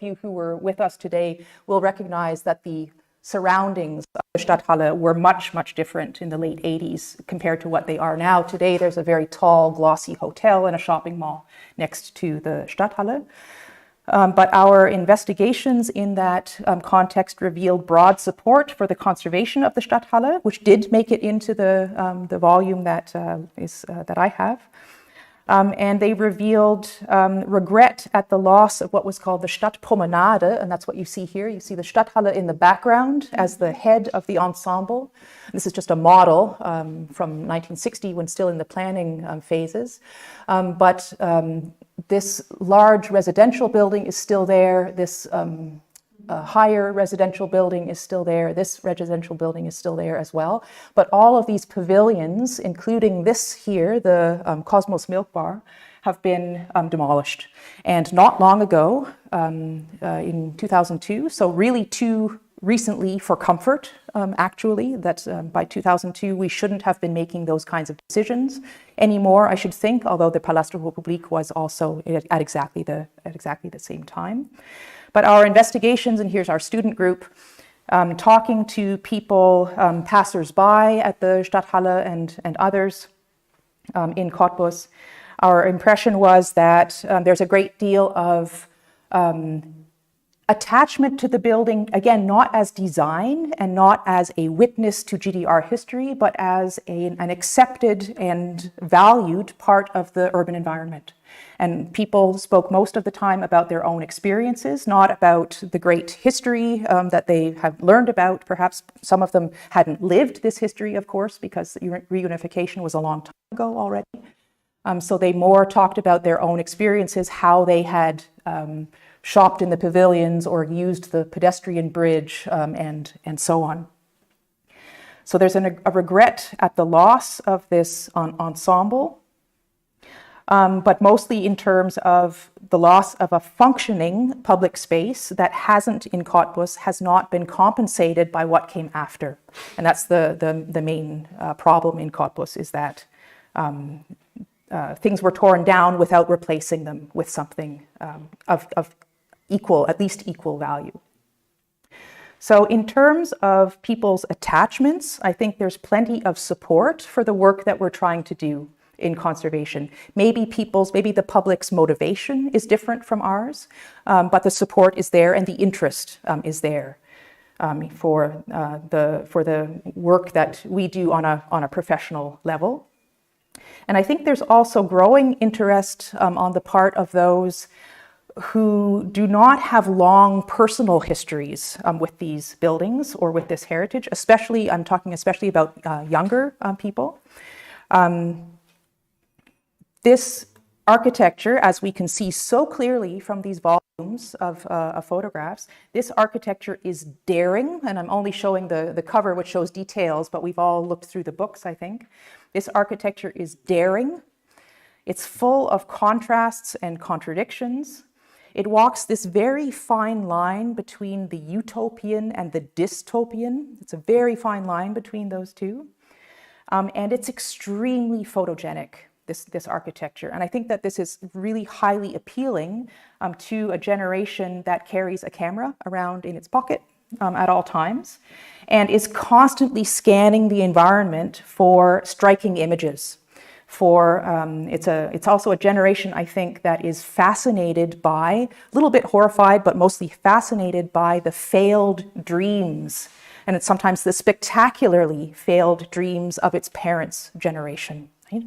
you who were with us today will recognize that the surroundings of the Stadthalle were much, much different in the late 80s compared to what they are now. Today, there's a very tall, glossy hotel and a shopping mall next to the Stadthalle. But our investigations in that context revealed broad support for the conservation of the Stadthalle, which did make it into the volume that I have. And they revealed regret at the loss of what was called the Stadtpromenade, and that's what you see here. You see the Stadthalle in the background as the head of the ensemble. This is just a model from 1960, when still in the planning phases. But this large residential building is still there. This higher residential building is still there. This residential building is still there as well. But all of these pavilions, including this here, the Cosmos Milk Bar, have been demolished. And not long ago, in 2002, so really too recently for comfort, actually, that by 2002 we shouldn't have been making those kinds of decisions anymore, I should think, although the Palast der Republik was also at exactly the same time. But our investigations, and here's our student group, talking to people, passers-by at the Stadthalle and others in Cottbus, our impression was that there's a great deal of attachment to the building, again, not as design and not as a witness to GDR history, but as an accepted and valued part of the urban environment. And people spoke most of the time about their own experiences, not about the great history that they have learned about. Perhaps some of them hadn't lived this history, of course, because reunification was a long time ago already. So they more talked about their own experiences, how they had shopped in the pavilions or used the pedestrian bridge and so on. So there's a regret at the loss of this ensemble. but mostly in terms of the loss of a functioning public space that hasn't in Cottbus, has not been compensated by what came after. And that's the main problem in Cottbus, is that things were torn down without replacing them with something of equal, at least equal value. So in terms of people's attachments, I think there's plenty of support for the work that we're trying to do in conservation. Maybe the public's motivation is different from ours, but the support is there and the interest is there for the work that we do on a professional level. And I think there's also growing interest on the part of those who do not have long personal histories with these buildings or with this heritage, especially, I'm talking especially about younger people. This architecture, as we can see so clearly from these volumes of photographs, this architecture is daring, and I'm only showing the cover, which shows details, but we've all looked through the books, I think. This architecture is daring. It's full of contrasts and contradictions. It walks this very fine line between the utopian and the dystopian. It's a very fine line between those two. And it's extremely photogenic, this architecture. And I think that this is really highly appealing to a generation that carries a camera around in its pocket at all times and is constantly scanning the environment for striking images. It's also a generation, I think, that is fascinated by, a little bit horrified, but mostly fascinated by the failed dreams, and it's sometimes the spectacularly failed dreams of its parents' generation. Right?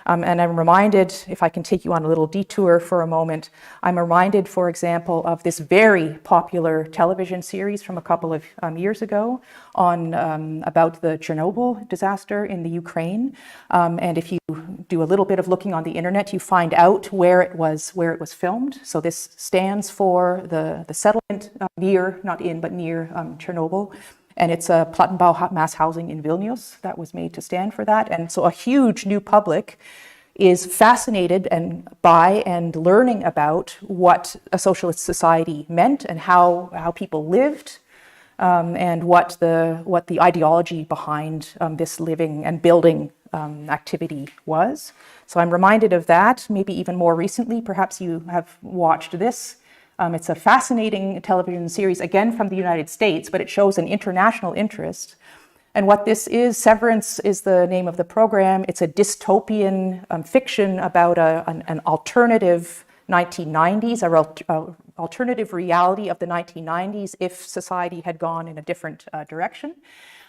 And I'm reminded, if I can take you on a little detour for a moment, I'm reminded, for example, of this very popular television series from a couple of years ago on about the Chernobyl disaster in the Ukraine. And if you do a little bit of looking on the internet, you find out where it was filmed. So this stands for the settlement near, not in, but near Chernobyl. And it's a Plattenbau mass housing in Vilnius that was made to stand for that. And so a huge new public is fascinated by and learning about what a socialist society meant and how people lived, and what the ideology behind this living and building activity was. So I'm reminded of that, maybe even more recently. Perhaps you have watched this. It's a fascinating television series, again from the United States, but it shows an international interest. And what this is, Severance is the name of the program. It's a dystopian fiction about an alternative 1990s, an alternative reality of the 1990s if society had gone in a different direction.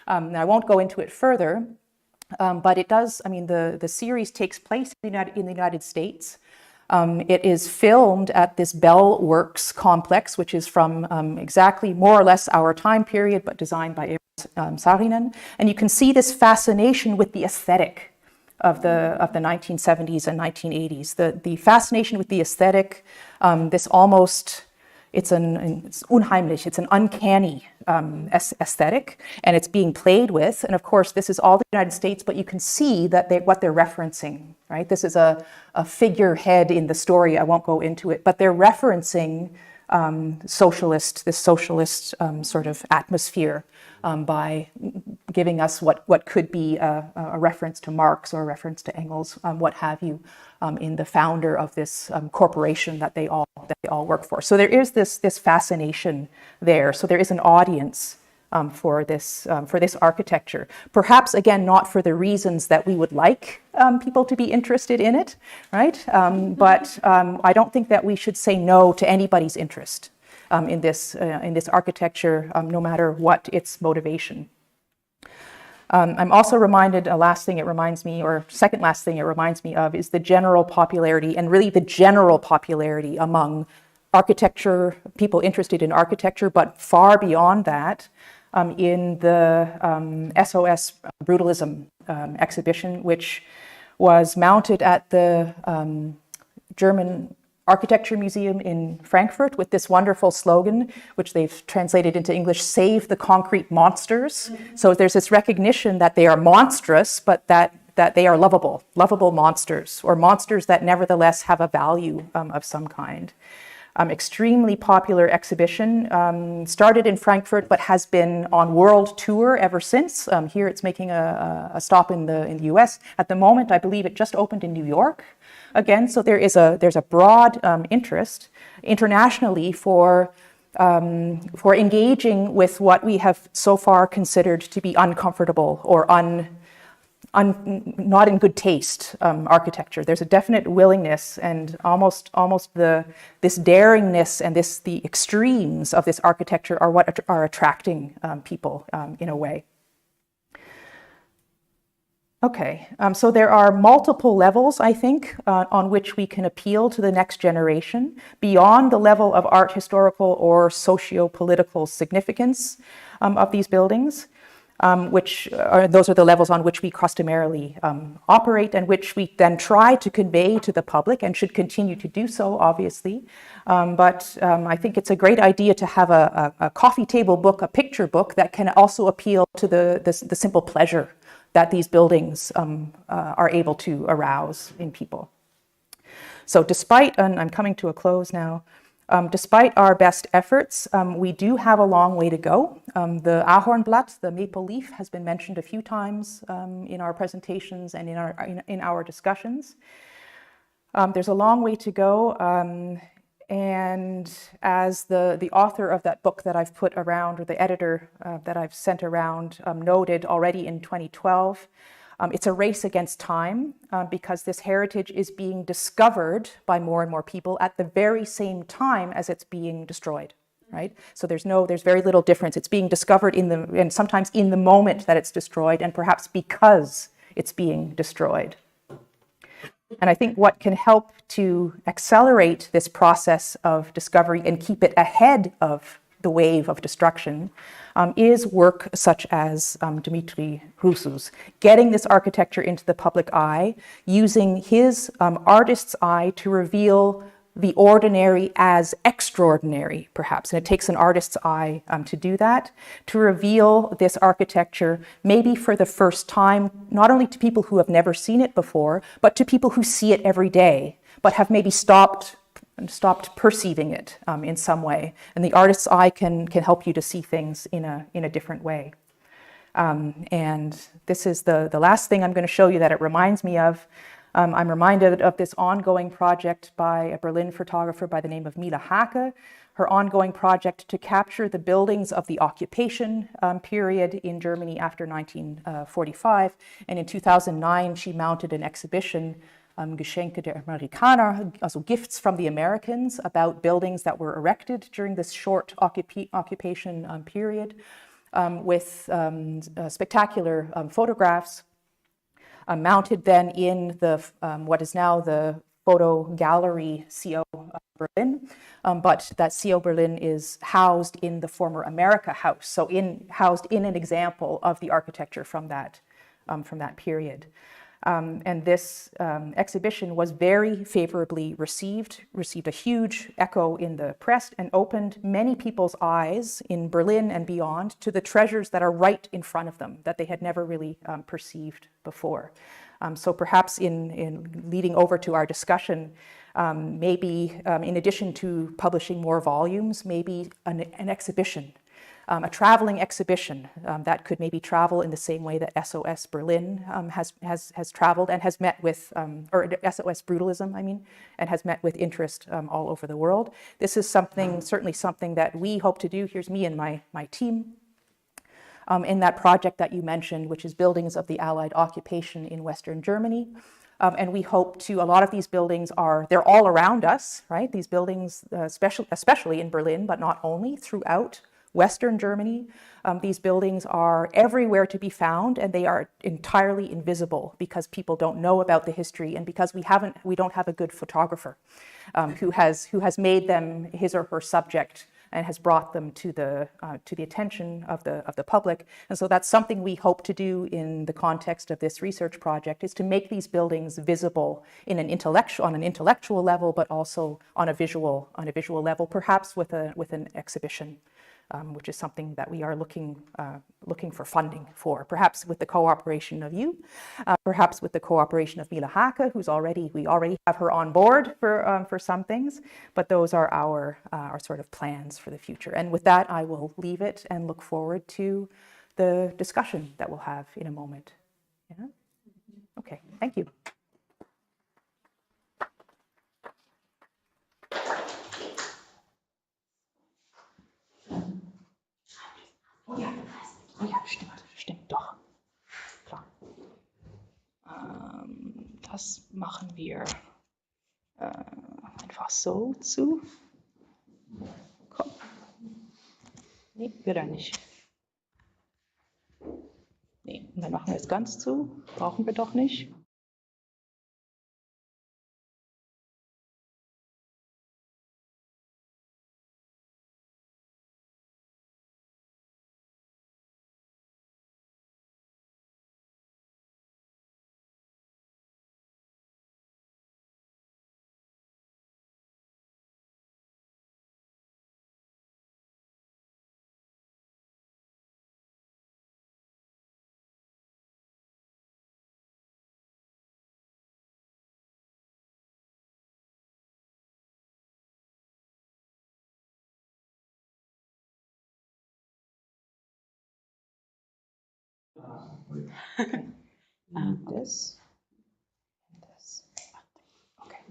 I won't go into it further, but it does, the series takes place in the United States. It is filmed at this Bell Works complex, which is from exactly more or less our time period, but designed by Saarinen. And you can see this fascination with the aesthetic of the 1970s and 1980s. The fascination with the aesthetic, this almost, it's unheimlich, it's an uncanny aesthetic, and it's being played with. And of course, this is all the United States, but you can see that what they're referencing, right? This is a figurehead in the story. I won't go into it, but they're referencing this socialist sort of atmosphere by giving us what could be a reference to Marx or a reference to Engels, what have you, in the founder of this corporation that they all work for. So there is this fascination there. So there is an audience for this architecture. Perhaps again, not for the reasons that we would like people to be interested in it, right? But I don't think that we should say no to anybody's interest in this architecture, no matter what its motivation. I'm also reminded, second last thing it reminds me of is the general popularity, and really the general popularity among architecture, people interested in architecture, but far beyond that, in the SOS Brutalism exhibition, which was mounted at the German Architecture Museum in Frankfurt with this wonderful slogan, which they've translated into English, "Save the concrete monsters." So there's this recognition that they are monstrous, but that that they are lovable monsters, or monsters that nevertheless have a value of some kind. Extremely popular exhibition, started in Frankfurt but has been on world tour ever since. Here it's making a stop in the US. At the moment, I believe it just opened in New York again, so there's a broad interest internationally for engaging with what we have so far considered to be uncomfortable or not in good taste architecture. There's a definite willingness, and almost this daringness and the extremes of this architecture are what are attracting people in a way. Okay, so there are multiple levels, I think, on which we can appeal to the next generation beyond the level of art historical or socio-political significance of these buildings, those are the levels on which we customarily operate, and which we then try to convey to the public and should continue to do so, obviously. But I think it's a great idea to have a coffee table book, a picture book that can also appeal to the simple pleasure that these buildings are able to arouse in people. So despite, and I'm coming to a close now, despite our best efforts, we do have a long way to go. The Ahornblatt, the maple leaf, has been mentioned a few times in our presentations and in our discussions. There's a long way to go. And as the author of that book that I've put around, or the editor that I've sent around, noted already in 2012, it's a race against time because this heritage is being discovered by more and more people at the very same time as it's being destroyed, right? So there's very little difference. It's being discovered and sometimes in the moment that it's destroyed, and perhaps because it's being destroyed. And I think what can help to accelerate this process of discovery and keep it ahead of the wave of destruction is work such as Dumitru RUSU's, getting this architecture into the public eye, using his artist's eye to reveal the ordinary as extraordinary, perhaps. And it takes an artist's eye to do that, to reveal this architecture maybe for the first time, not only to people who have never seen it before, but to people who see it every day, but have maybe stopped perceiving it in some way. And the artist's eye can help you to see things in a different way. And this is the last thing I'm going to show you that it reminds me of. I'm reminded of this ongoing project by a Berlin photographer by the name of Mila Hake, her ongoing project to capture the buildings of the occupation period in Germany after 1945. And in 2009, she mounted an exhibition, Geschenke der Amerikaner, also gifts from the Americans, about buildings that were erected during this short occupation period, with spectacular photographs. Mounted then in the what is now the photo gallery CO Berlin, but that CO Berlin is housed in the former America House, so housed in an example of the architecture from that period. And this exhibition was very favorably received a huge echo in the press, and opened many people's eyes in Berlin and beyond to the treasures that are right in front of them that they had never really perceived before. So perhaps in leading over to our discussion, maybe in addition to publishing more volumes, maybe an exhibition, a traveling exhibition that could maybe travel in the same way that SOS Berlin has traveled and has met with, or SOS Brutalism, I mean, and has met with interest all over the world. This is certainly something that we hope to do. Here's me and my team in that project that you mentioned, which is buildings of the Allied occupation in Western Germany. And we hope to, a lot of these buildings they're all around us, right? These buildings, especially in Berlin, but not only, throughout Western Germany. These buildings are everywhere to be found, and they are entirely invisible because people don't know about the history, and because we don't have a good photographer who has made them his or her subject and has brought them to the attention of the public. And so that's something we hope to do in the context of this research project, is to make these buildings visible on an intellectual level, but also on a visual level, perhaps with an exhibition which is something that we are looking for funding for, perhaps with the cooperation of you, perhaps with the cooperation of Mila Hake, we already have her on board for some things, but those are our sort of plans for the future. And with that, I will leave it and look forward to the discussion that we'll have in a moment. Yeah? Okay, thank you. Oh ja, stimmt doch. Klar. Das machen wir einfach so zu. Komm. Nee, wieder nicht. Nee, und dann machen wir es ganz zu. Brauchen wir doch nicht. Okay. And this. And this. Okay.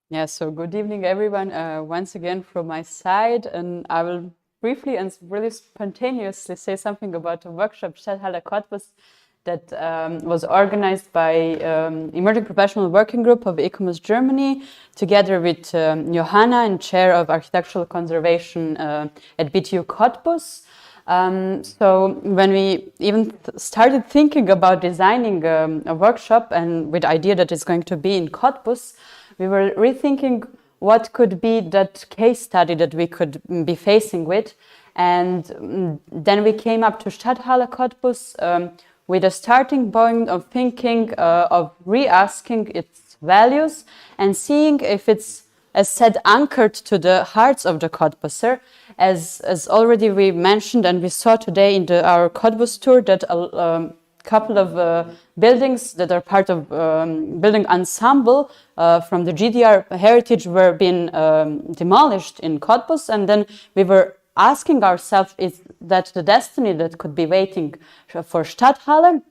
Yeah, so good evening, everyone, once again from my side, and I will briefly and really spontaneously say something about a workshop, Stadthalle Cottbus, that was organized by Emerging Professional Working Group of ECOMOS Germany, together with Johanna, and Chair of Architectural Conservation at BACU Cottbus. So when we even started thinking about designing a workshop, and with the idea that it's going to be in Cottbus, we were rethinking what could be that case study that we could be facing with. And then we came up to Stadthalle Cottbus with a starting point of thinking, of re-asking its values and seeing if it's, as said, anchored to the hearts of the Cottbuser. As already we mentioned and we saw today in our Cottbus tour, that a couple of buildings that are part of building ensemble from the GDR heritage were being demolished in Cottbus, and then we were asking ourselves, is that the destiny that could be waiting for Stadthalle?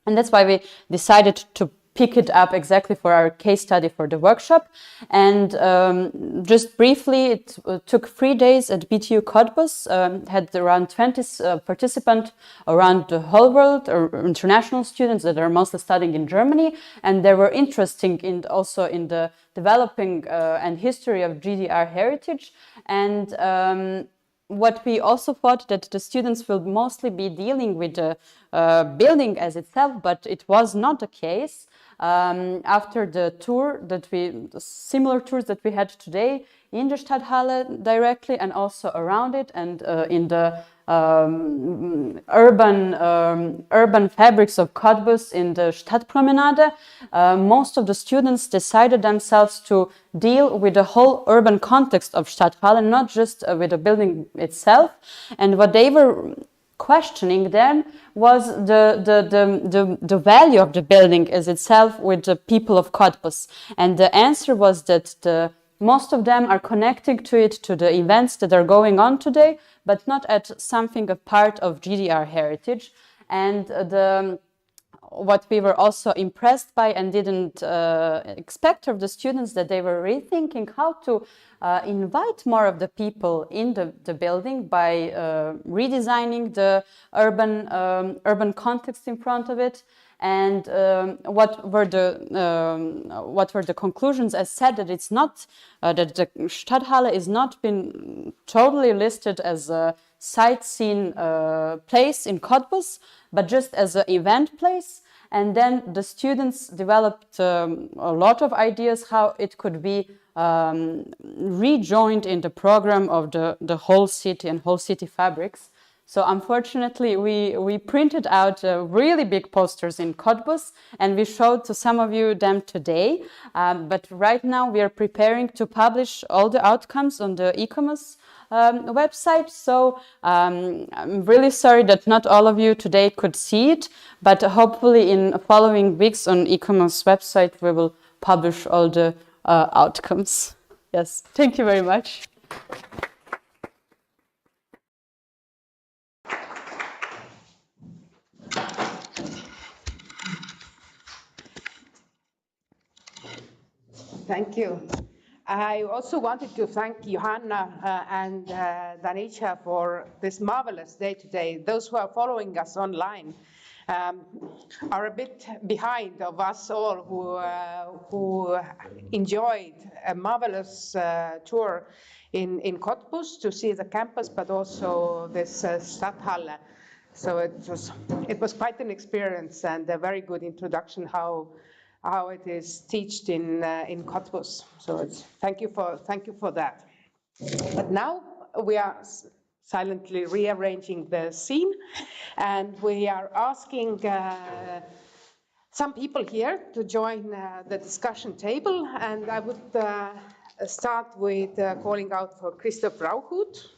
And that's why we decided to pick it up exactly for our case study for the workshop. And just briefly, it took 3 days at BTU Cottbus, had around 20 participants around the whole world, or international students that are mostly studying in Germany, and they were interested also in the developing and history of GDR heritage. And what we also thought, that the students will mostly be dealing with the building as itself, but it was not the case. After the tour similar tours that we had today in the Stadthalle directly and also around it, and in the urban fabrics of Cottbus in the Stadtpromenade, most of the students decided themselves to deal with the whole urban context of Stadthalle, not just with the building itself. And what they were questioning then was the value of the building as itself with the people of Cottbus. And the answer was that most of them are connecting to it, to the events that are going on today, but not at something a part of GDR heritage. And what we were also impressed by and didn't expect of the students, that they were rethinking how to invite more of the people in the building by redesigning the urban context in front of it. And what were the conclusions? As said, that it's not that the Stadthalle is not been totally listed as a sightseeing place in Cottbus, but just as an event place. And then the students developed a lot of ideas how it could be rejoined in the program of the whole city and whole city fabrics. So unfortunately, we printed out really big posters in Cottbus, and we showed to some of you them today. But right now we are preparing to publish all the outcomes on the e-commerce website. So I'm really sorry that not all of you today could see it, but hopefully in following weeks on e-commerce website we will publish all the outcomes. Yes, thank you very much.
Thank you. I also wanted to thank Johanna and Danica for this marvelous day today. Those who are following us online are a bit behind of us all who enjoyed a marvelous tour in Cottbus to see the campus, but also this Stadthalle. So it was quite an experience and a very good introduction how it is taught in Cottbus. So thank you for that. But now we are silently rearranging the scene, and we are asking some people here to join the discussion table. And I would start with calling out for Christoph Rauchut.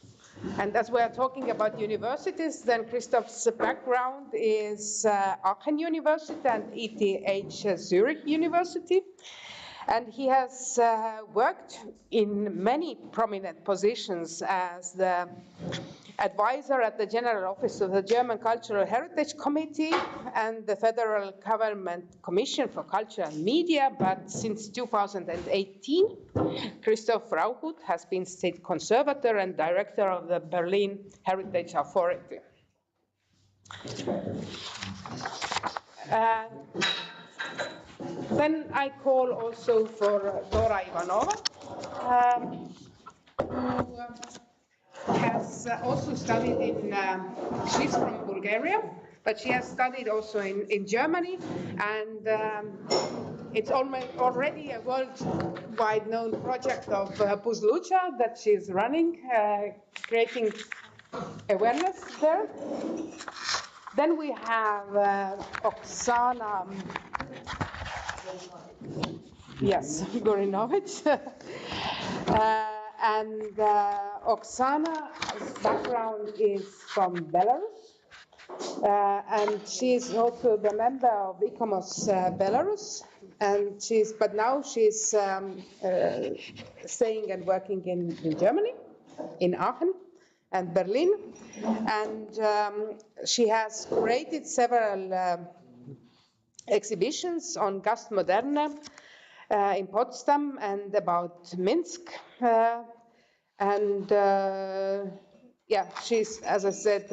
And as we are talking about universities, then Christoph's background is Aachen University and ETH Zurich University. And he has worked in many prominent positions as the advisor at the General Office of the German Cultural Heritage Committee and the Federal Government Commission for Culture and Media. But since 2018, Christoph Rauchut has been State Conservator and Director of the Berlin Heritage Authority. Then I call also for Dora Ivanova, who has also studied in, she's from Bulgaria, but she has studied also in Germany, and it's already a worldwide known project of Puzlucha that she's running, creating awareness there. Then we have Oksana, yes, Gorinovich. And Oksana's background is from Belarus. And she's also the member of ICOMOS Belarus. And but now she's staying and working in Germany, in Aachen and Berlin. And she has created several exhibitions on Gast Moderne in Potsdam and about Minsk. Yeah, she's, as I said,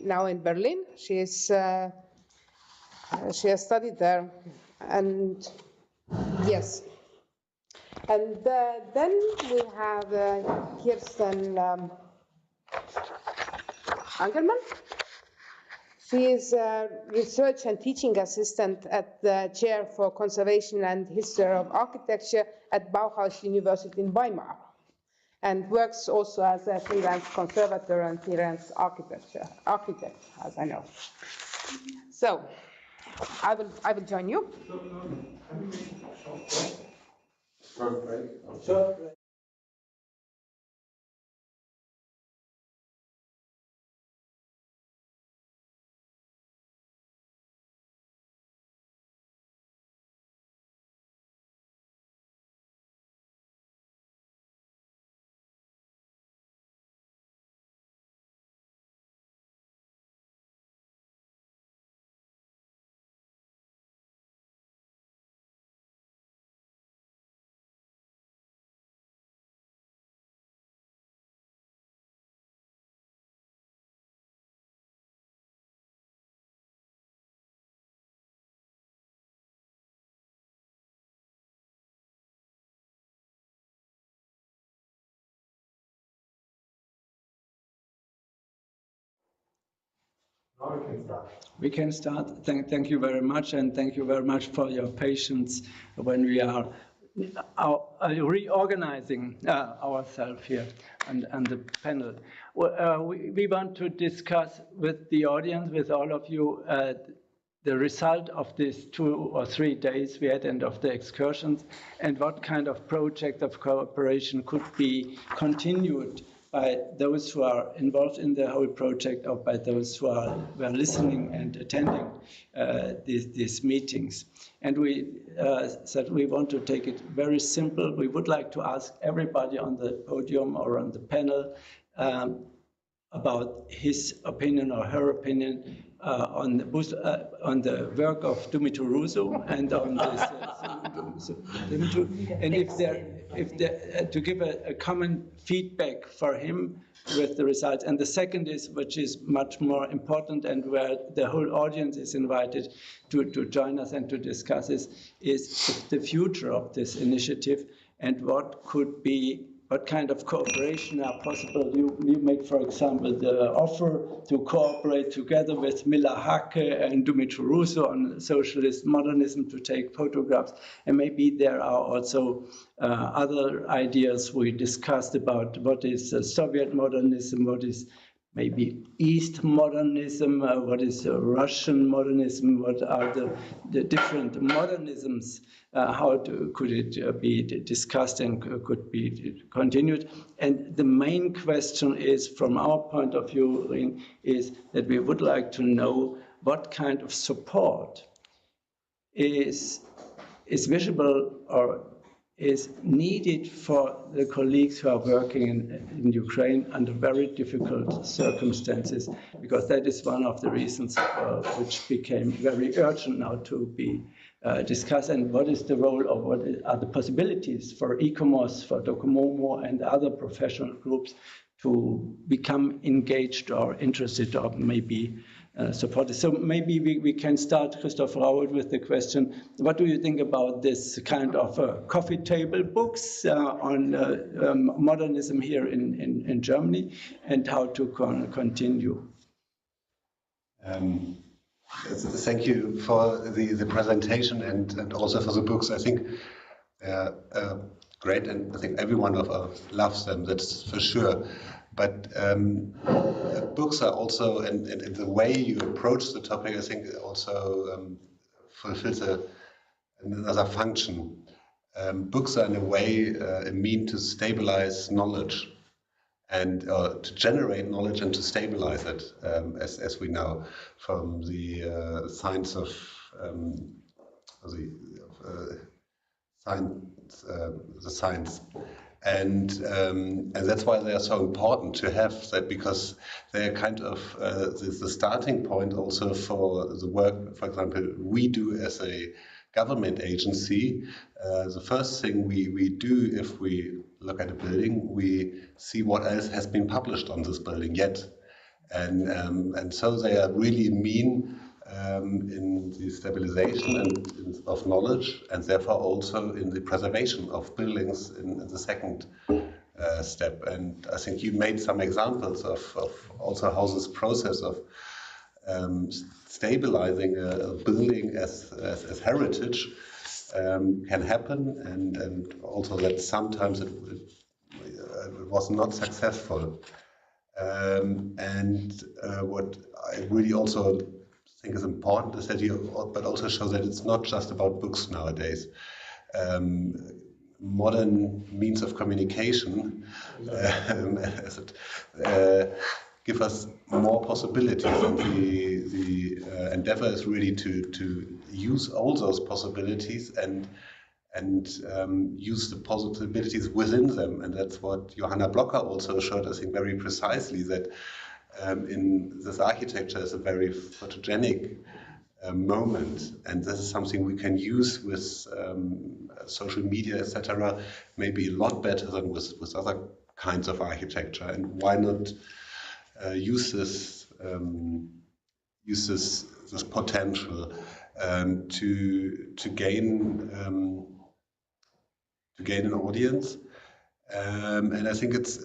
now in Berlin. She has studied there, and yes. And then we have Kirsten Angerman. She is a research and teaching assistant at the Chair for Conservation and History of Architecture at Bauhaus University in Weimar, and works also as a freelance conservator and freelance architect, as I know. So, I will join you. Sure.
We can start. Thank you very much, and thank you very much for your patience when we are reorganizing ourselves here and the panel. We want to discuss with the audience, with all of you, the result of these 2 or 3 days we had and of the excursions, and what kind of project of cooperation could be continued by those who are involved in the whole project or by those who were listening and attending these meetings. And we said we want to take it very simple. We would like to ask everybody on the podium or on the panel about his opinion or her opinion on the work of Dumitru RUSU and on this. And if there, to give a common feedback for him with the results. And the second is, which is much more important and where the whole audience is invited to join us and to discuss is the future of this initiative and what kind of cooperation are possible. You make, for example, the offer to cooperate together with Mila Hake and Dumitru RUSU on socialist modernism to take photographs. And maybe there are also other ideas we discussed about what is Soviet modernism, what is maybe East modernism, what is Russian modernism, what are the different modernisms, how could it be discussed and could be continued. And the main question is, from our point of view, is that we would like to know what kind of support is visible or is needed for the colleagues who are working in Ukraine under very difficult circumstances, because that is one of the reasons which became very urgent now to be discussed. And what is the role of what are the possibilities for ICOMOS, for Docomomo and other professional groups to become engaged or interested or maybe supported. So maybe we can start, Christoph Raoult, with the question, what do you think about this kind of coffee table books on modernism here in Germany, and how to continue?
Thank you for the presentation and also for the books. I think they're great, and I think every one of us loves them, that's for sure. But books are also, and the way you approach the topic, I think also fulfills another function. Books are in a way a mean to stabilize knowledge and to generate knowledge and to stabilize it, as we know from the science of the science. And that's why they are so important to have that, because they are kind of the starting point also for the work, for example, we do as a government agency. The first thing we do if we look at a building, we see what else has been published on this building yet. And so they are really mean in the stabilization of knowledge, and therefore also in the preservation of buildings in the second step. And I think you made some examples of also how this process of stabilizing a building as heritage can happen, and also that sometimes it was not successful. What I really also think is important is that but also show that it's not just about books nowadays. Modern means of communication give us more possibilities, and the endeavor is really to use all those possibilities and use the possibilities within them. And that's what Johanna Blocker also showed, I think, very precisely, that in this architecture is a very photogenic moment, and this is something we can use with social media, etc., maybe a lot better than with other kinds of architecture. And why not use this potential to gain an audience? And I think it's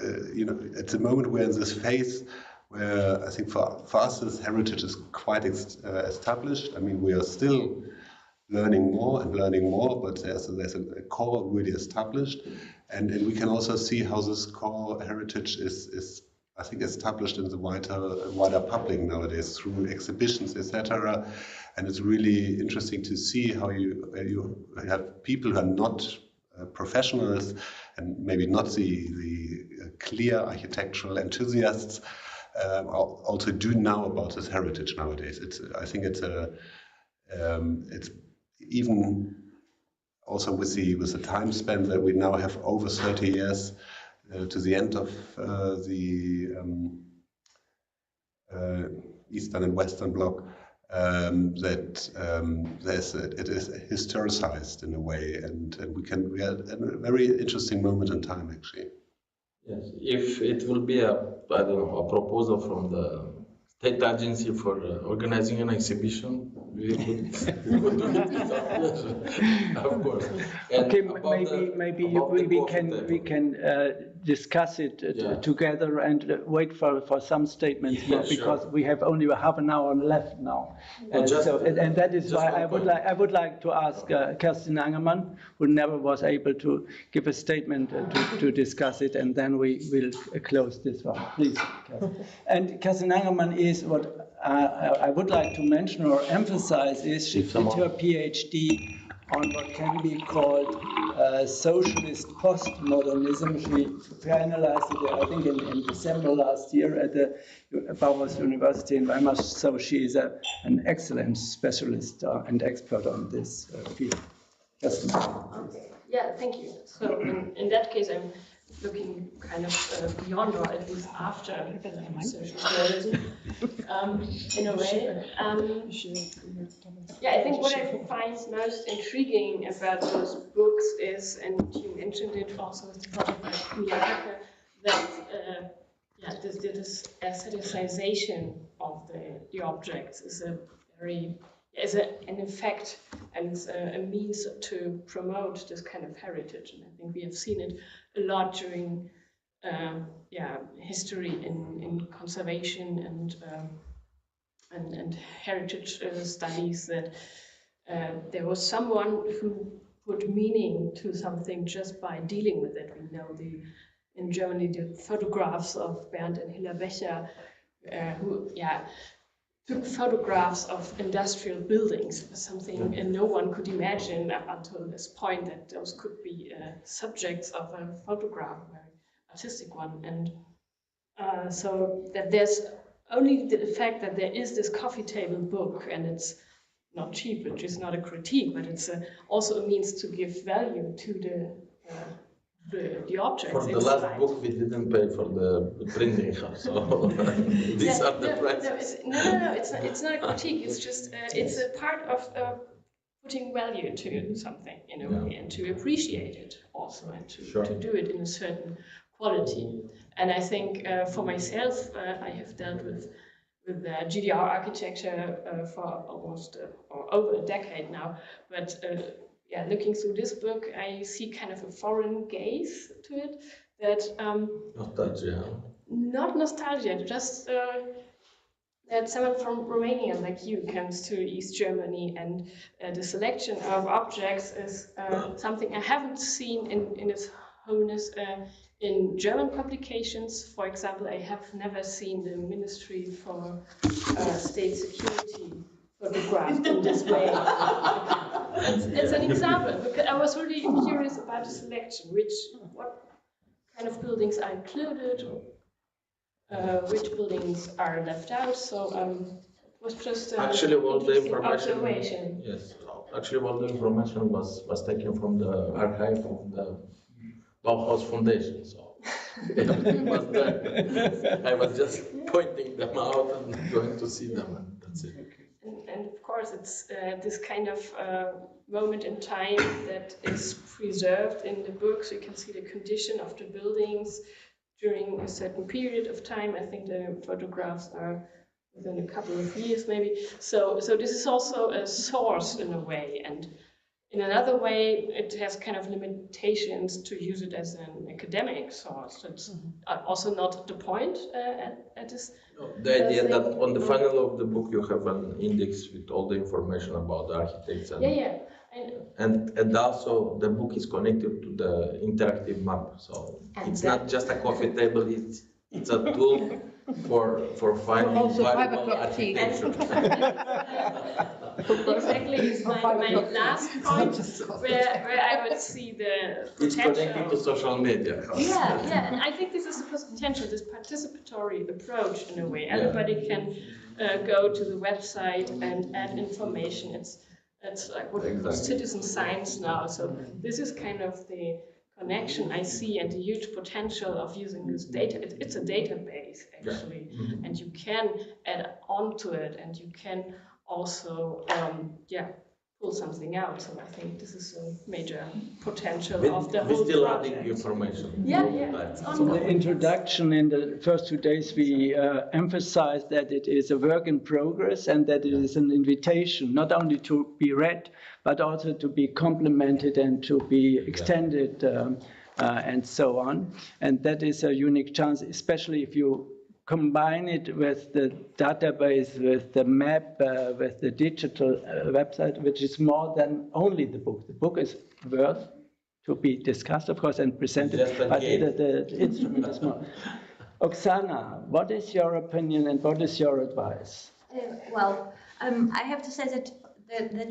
it's a moment we're in this phase where I think for us this heritage is quite established. I mean, we are still learning more and learning more, but there's a core really established, and we can also see how this core heritage is I think established in the wider public nowadays through exhibitions, etc. And it's really interesting to see how you have people who are not professionals and maybe not the clear architectural enthusiasts also do know about this heritage nowadays. I think it's even also with the time span that we now have over 30 years to the end of the Eastern and Western Bloc, that it is historicized in a way, and we are at a very interesting moment in time, actually.
Yes, if it will be a proposal from the state agency for organizing an exhibition, we could do it with our pleasure, of course. And
okay,
maybe
we can discuss it together and wait for some statements more, because we have only half an hour left now. And that is why I would like to ask Kerstin Angermann, who never was able to give a statement to discuss it, and then we will close this one. Please, Kerstin. And Kerstin Angermann is what I would like to mention or emphasize is she did her PhD on what can be called Socialist Postmodernism. She finalized it, I think, in December last year at the Bauhaus University in Weimar. So she is an excellent specialist and expert on this field.
Okay. Yeah, thank you. So in that case, I'm looking kind of beyond, or at least after socialist modernism, in a way. Yeah, I think what I find most intriguing about those books is, and you mentioned it also with the project by Miyake, that this aestheticization of the objects is an effect, and it's a means to promote this kind of heritage. And I think we have seen it a lot during history in conservation and heritage studies, that there was someone who put meaning to something just by dealing with it. We know in Germany the photographs of Bernd and Hilla Becher, who took photographs of industrial buildings, something no one could imagine up until this point, that those could be subjects of a photograph, a very artistic one. And so that there's only the fact that there is this coffee table book, and it's not cheap, which is not a critique, but it's also a means to give value to the objects.
For the last book, we didn't pay for the printing, so these are the prices.
No, it's not a critique. It's just it's a part of putting value to something in a way, and to appreciate it also, and to do it in a certain quality. And I think for myself, I have dealt with GDR architecture for almost or over a decade now, but looking through this book, I see kind of a foreign gaze to it, that
nostalgia.
Not nostalgia, just that someone from Romania like you comes to East Germany, and the selection of objects is something I haven't seen in its wholeness in German publications. For example, I have never seen the Ministry for State Security photographed in this way. It's an example, because I was really curious about the selection, what kind of buildings are included, which buildings are left out. So it was just
actually all the information.
Observation.
Yes, actually all the information was taken from the archive of the Bauhaus Foundation. So everything was there. I was just pointing them out and going to see them, and that's it.
And of course, it's this kind of moment in time that is preserved in the book. So you can see the condition of the buildings during a certain period of time. I think the photographs are within a couple of years, maybe. So this is also a source in a way, and in another way, it has kind of limitations to use it as an academic source. It's also not the point at this.
No, the idea that on the final of the book you have an index with all the information about the architects. And, and also the book is connected to the interactive map. So it's not just a coffee table, it's a tool for finding
Also
valuable
5 o'clock tea.
Exactly, it's my last point where I would see the potential.
It's connected to social media.
Yeah, and I think this is the potential, this participatory approach in a way. Everybody can go to the website and add information. It's like what we call citizen science now. So this is kind of the connection I see and the huge potential of using this data. It's a database actually, and you can add on to it, and you can also pull something out. So I think this is a major potential of the whole
still
project.
adding information.
Yeah, it's
So the introduction in the first 2 days, we emphasized that it is a work in progress and that it is an invitation not only to be read, but also to be complemented and to be extended and so on. And that is a unique chance, especially if you combine it with the database, with the map, with the digital website, which is more than only the book. The book is worth to be discussed, of course, and presented, but the instrument is more. Oksana, what is your opinion and what is your advice?
I have to say that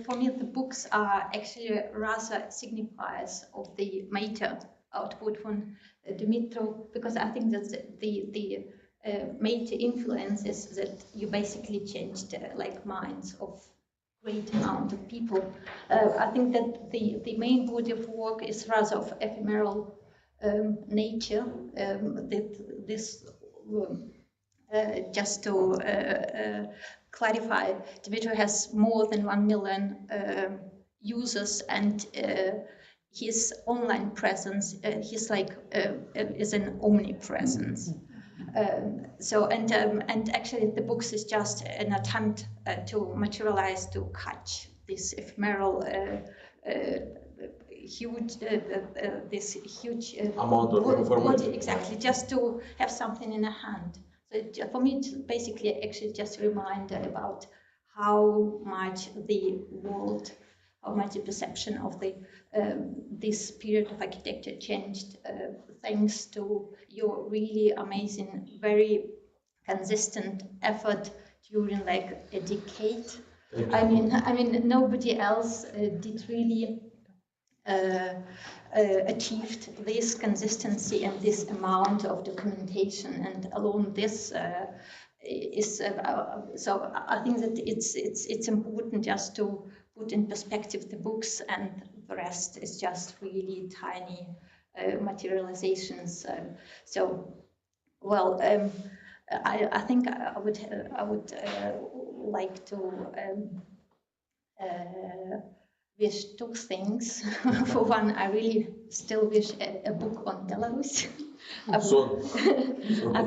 for me the books are actually rather signifiers of the meta output from Dumitru, because I think that the major influence is that you basically changed minds of great amount of people. I think that the main body of work is rather of ephemeral nature. Just to clarify, Dumitru has more than 1 million users, and his online presence, is an omnipresence. And actually the books is just an attempt to materialize, to catch this ephemeral huge
amount of information.
Exactly, just to have something in a hand. So for me, it's basically actually just a reminder about how much the world, how much the perception of this period of architecture changed thanks to your really amazing, very consistent effort during a decade. I mean, nobody else did really achieved this consistency and this amount of documentation, and alone this is so I think that it's important just to put in perspective the books, and the rest is just really tiny materializations. I think I would like to wish 2 things. For one, I really still wish a book on Belarus. I've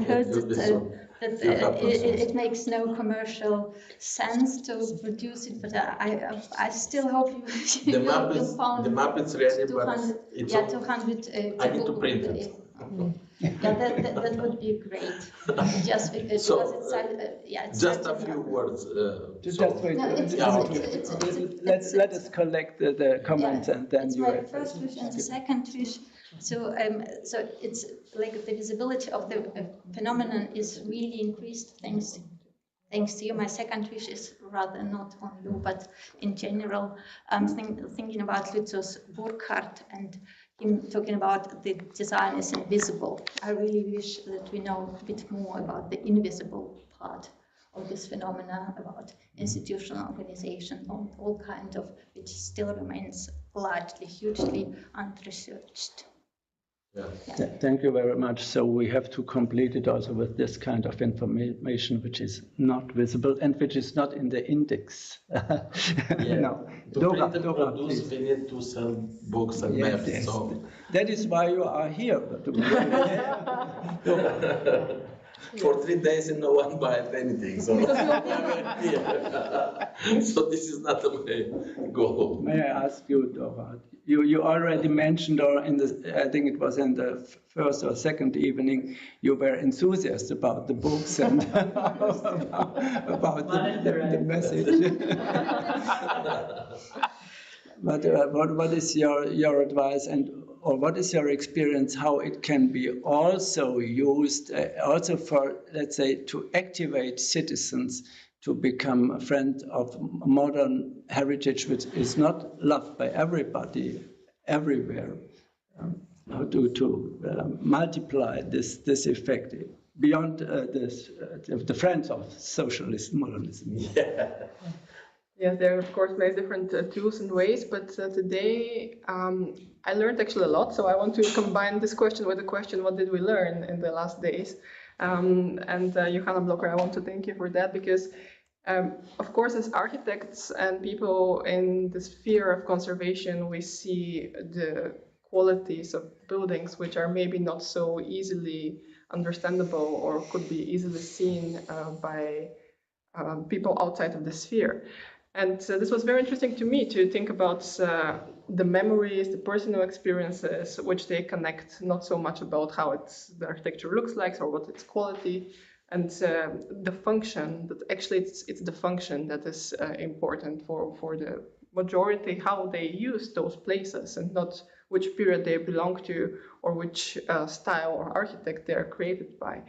heard that it makes no commercial sense to produce it, but I still hope you found
the map is ready, but it's
200
I need to print it.
Yeah, that would be great. Just because it's
just a few words.
Let us collect the comments and then
it's my first wish and the second wish. So it's like the visibility of the phenomenon is really increased thanks to you. My second wish is rather not on you, but in general. I'm thinking about Lutzo's Burkhardt and him talking about the design is invisible. I really wish that we know a bit more about the invisible part of this phenomena, about institutional organization, all kinds of, which still remains largely, hugely unresearched.
Yeah.
Thank you very much. So we have to complete it also with this kind of information which is not visible and which is not in the index. No.
To produce, we need to sell books and maps.
Yes.
So
that is why you are here.
For 3 days and no one buys anything, so I'm very clear. So this is not my goal.
May I ask you, Dora? You already mentioned, or in the, I think it was in the first or second evening, you were enthusiastic about the books and about the message. But what is your advice, or what is your experience how it can be also used also for, let's say, to activate citizens to become a friend of modern heritage, which is not loved by everybody everywhere? How to multiply this effect beyond the friends of socialist modernism?
Yeah.
Yes, there are of course many different tools and ways, but today I learned actually a lot. So I want to combine this question with the question, what did we learn in the last days? And Johanna Blocker, I want to thank you for that, because of course, as architects and people in the sphere of conservation, we see the qualities of buildings which are maybe not so easily understandable or could be easily seen by people outside of the sphere. And this was very interesting to me to think about the memories, the personal experiences, which they connect, not so much about how the architecture looks like or what its quality, and the function, that actually it's the function that is important for the majority, how they use those places and not which period they belong to or which style or architect they are created by.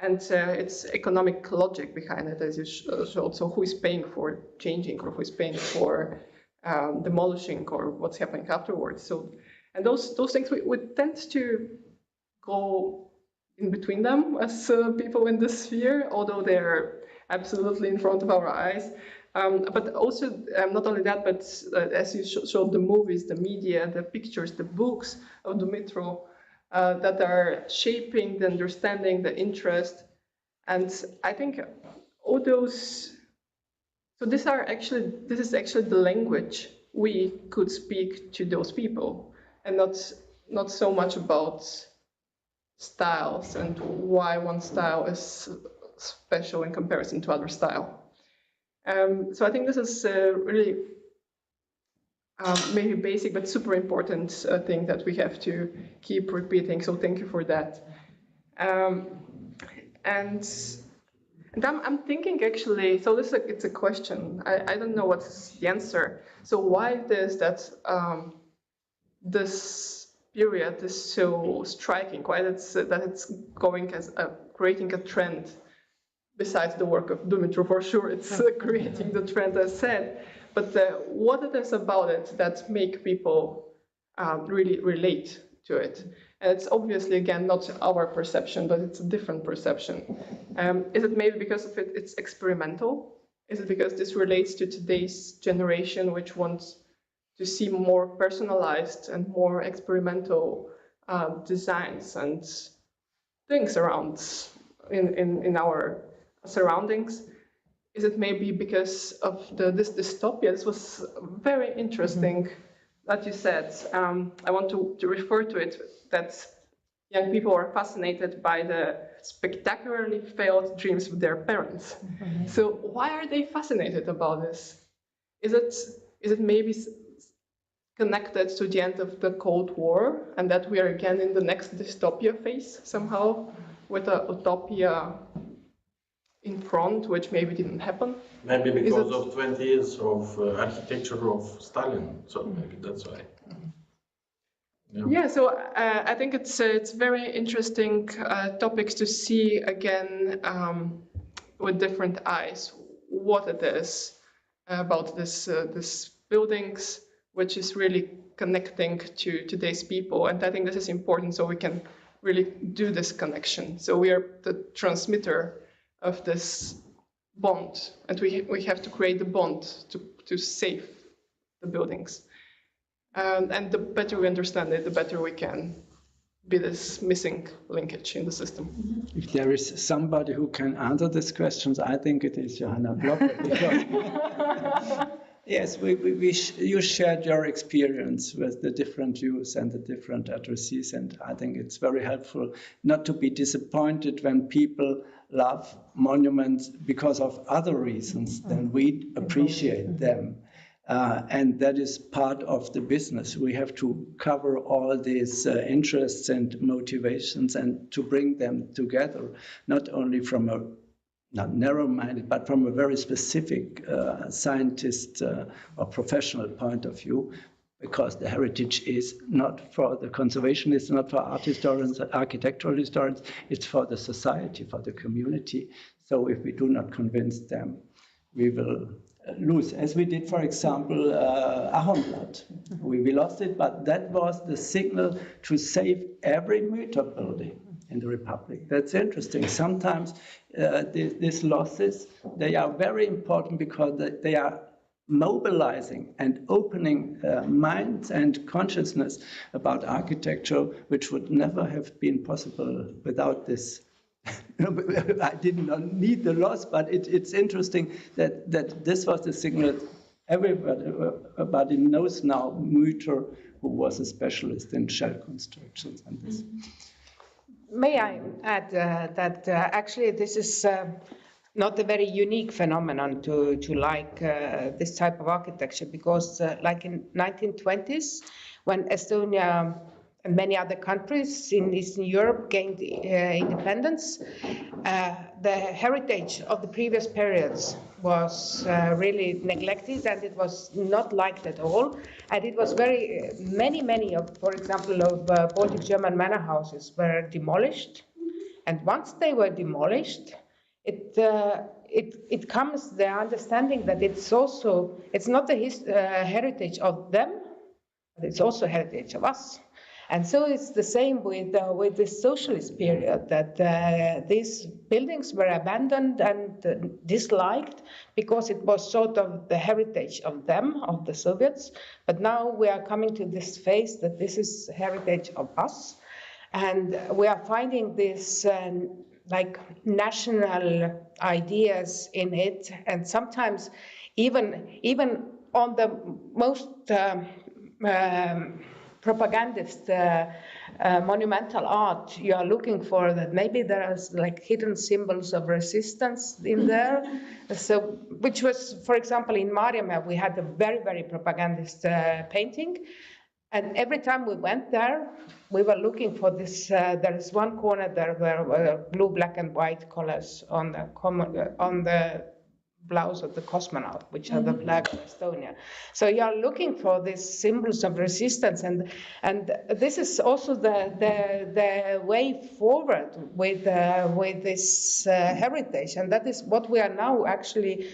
And it's economic logic behind it, as you showed. So who is paying for changing, or who is paying for demolishing, or what's happening afterwards? So, and those things we tend to go in between them as people in this sphere, although they're absolutely in front of our eyes. But also, not only that, but as you showed the movies, the media, the pictures, the books of Dumitru, that are shaping the understanding, the interest. And I think all those, so this is actually the language we could speak to those people, and not so much about styles and why one style is special in comparison to other style. So I think this is really maybe basic but super important thing that we have to keep repeating. So thank you for that. And I'm thinking actually. So it's a question. I don't know what's the answer. So why it is that this period is so striking? Why that it's going as creating a trend? Besides the work of Dumitru, for sure, it's creating the trend, as said. But what it is about it that make people really relate to it? And it's obviously, again, not our perception, but it's a different perception. Is it maybe because of it's experimental? Is it because this relates to today's generation, which wants to see more personalized and more experimental designs and things around in our surroundings? Is it maybe because of this dystopia? This was very interesting that you said. I want to refer to it, that young people are fascinated by the spectacularly failed dreams of their parents. So why are they fascinated about this? Is it maybe connected to the end of the Cold War, and that we are again in the next dystopia phase somehow, with a utopia in front, which maybe didn't happen?
Maybe because of 20 years of architecture of Stalin, so maybe that's why.
Yeah, so I think it's very interesting topics to see again with different eyes what it is about this buildings, which is really connecting to today's people. And I think this is important, so we can really do this connection. So we are the transmitter of this bond, and we have to create the bond to save the buildings. And the better we understand it, the better we can be this missing linkage in the system.
If there is somebody who can answer these questions, I think it is Johanna Blocker. Yes, you shared your experience with the different views and the different addressees, and I think it's very helpful not to be disappointed when people love monuments because of other reasons than we appreciate them. And that is part of the business. We have to cover all these interests and motivations and to bring them together, not only from a not narrow-minded, but from a very specific scientist or professional point of view, because the heritage is not for the conservationists, not for art historians, architectural historians, it's for the society, for the community. So if we do not convince them, we will lose, as we did, for example, Ahornblatt. We lost it, but that was the signal to save every Myther building in the Republic. That's interesting. Sometimes these losses, they are very important because they are mobilizing and opening minds and consciousness about architecture, which would never have been possible without this. I did not need the loss, but it's interesting that this was the signal. Everybody knows now Myther, who was a specialist in shell constructions and this.
May I add that actually this is not a very unique phenomenon to like this type of architecture, because like in 1920s, when Estonia and many other countries in Eastern Europe gained independence, the heritage of the previous periods was really neglected, and it was not liked at all. And it was many of, for example, of Baltic German manor houses were demolished. And once they were demolished, it comes the understanding that it's not the heritage of them, but it's also heritage of us. And so it's the same with the socialist period, that these buildings were abandoned and disliked because it was sort of the heritage of them, of the Soviets. But now we are coming to this phase that this is heritage of us. And we are finding this like national ideas in it. And sometimes even on the most propagandist monumental art, you are looking for that maybe there are like hidden symbols of resistance in there. So, which was, for example, in Maarjamäe, we had a very propagandist painting. And every time we went there, we were looking for this. There is one corner there where were blue, black, and white colors on the blouse of the cosmonaut, which are the flag of Estonia. So you are looking for these symbols of resistance, and this is also the way forward with this heritage, and that is what we are now actually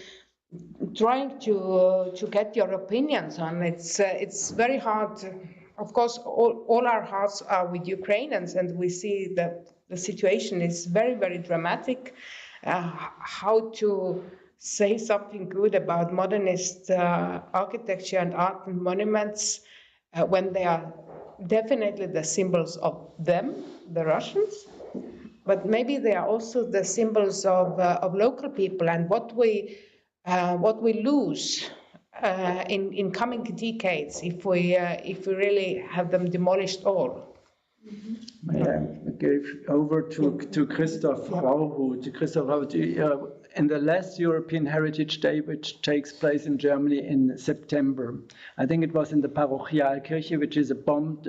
trying to get your opinions on. It's very hard. Of course, all our hearts are with Ukrainians, and we see that the situation is very dramatic. How to say something good about modernist architecture and art and monuments when they are definitely the symbols of them, the Russians, but maybe they are also the symbols of local people, and what we lose in coming decades if we really have them demolished all.
May I give over to Christoph Rauhu. Christoph Rauhu, in the last European Heritage Day, which takes place in Germany in September, I think it was in the Parochialkirche, which is a bombed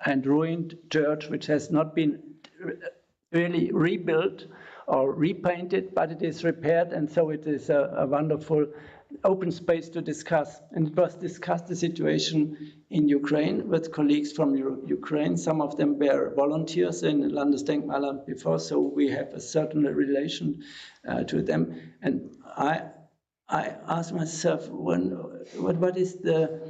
and ruined church, which has not been really rebuilt or repainted, but it is repaired, and so it is a wonderful open space to discuss. And it was discussed the situation in Ukraine with colleagues from Ukraine. Some of them were volunteers in Landesdenkmalamt before, so we have a certain relation to them. And I asked myself, what is the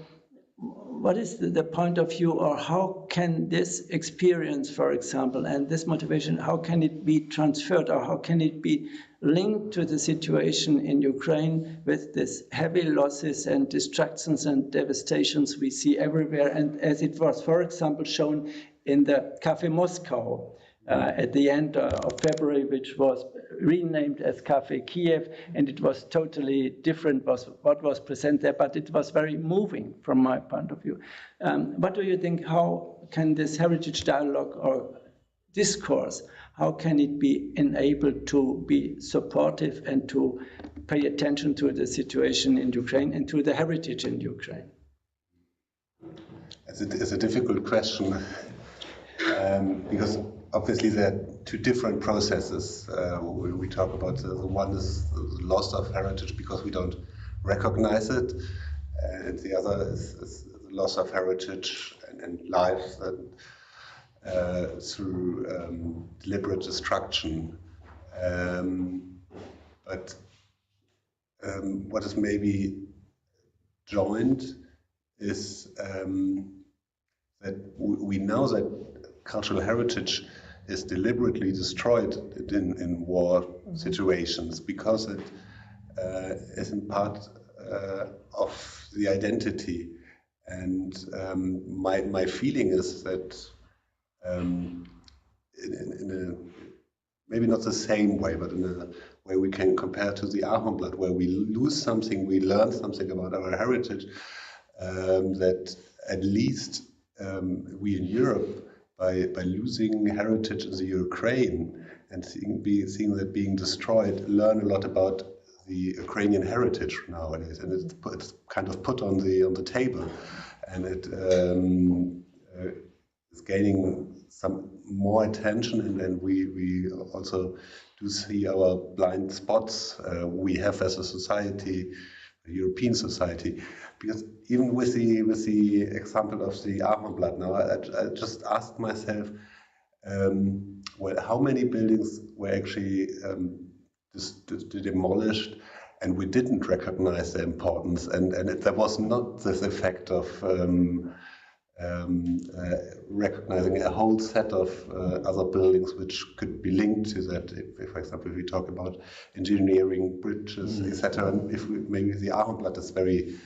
point of view, or how can this experience, for example, and this motivation, how can it be transferred, or how can it be linked to the situation in Ukraine with this heavy losses and destructions and devastations we see everywhere, and as it was, for example, shown in the Café Moscow at the end of February, which was renamed as Café Kiev, and it was totally different what was present there, but it was very moving from my point of view. What do you think, how can this heritage dialogue or discourse, how can it be enabled to be supportive and to pay attention to the situation in Ukraine and to the heritage in Ukraine?
It's a difficult question because obviously there are two different processes. We talk about the one is the loss of heritage because we don't recognize it, and the other is the loss of heritage and life through deliberate destruction. But what is maybe joined is that we know that cultural heritage is deliberately destroyed in war situations because it is in part of the identity. And my feeling is that in a maybe not the same way, but in a way we can compare to the Ahornblatt, where we lose something, we learn something about our heritage, that at least we in Europe, by losing heritage in the Ukraine and seeing that being destroyed, learn a lot about the Ukrainian heritage nowadays, and it's kind of put on the table, and it is gaining some more attention, and we also do see our blind spots we have as a society, a European society. Because even with the example of the Ahornblatt now, I just asked myself, well, how many buildings were actually demolished, and we didn't recognize their importance, and there was not this effect of recognizing a whole set of other buildings which could be linked to that. If, for example, we talk about engineering, bridges, etc. Maybe the Ahornblatt is very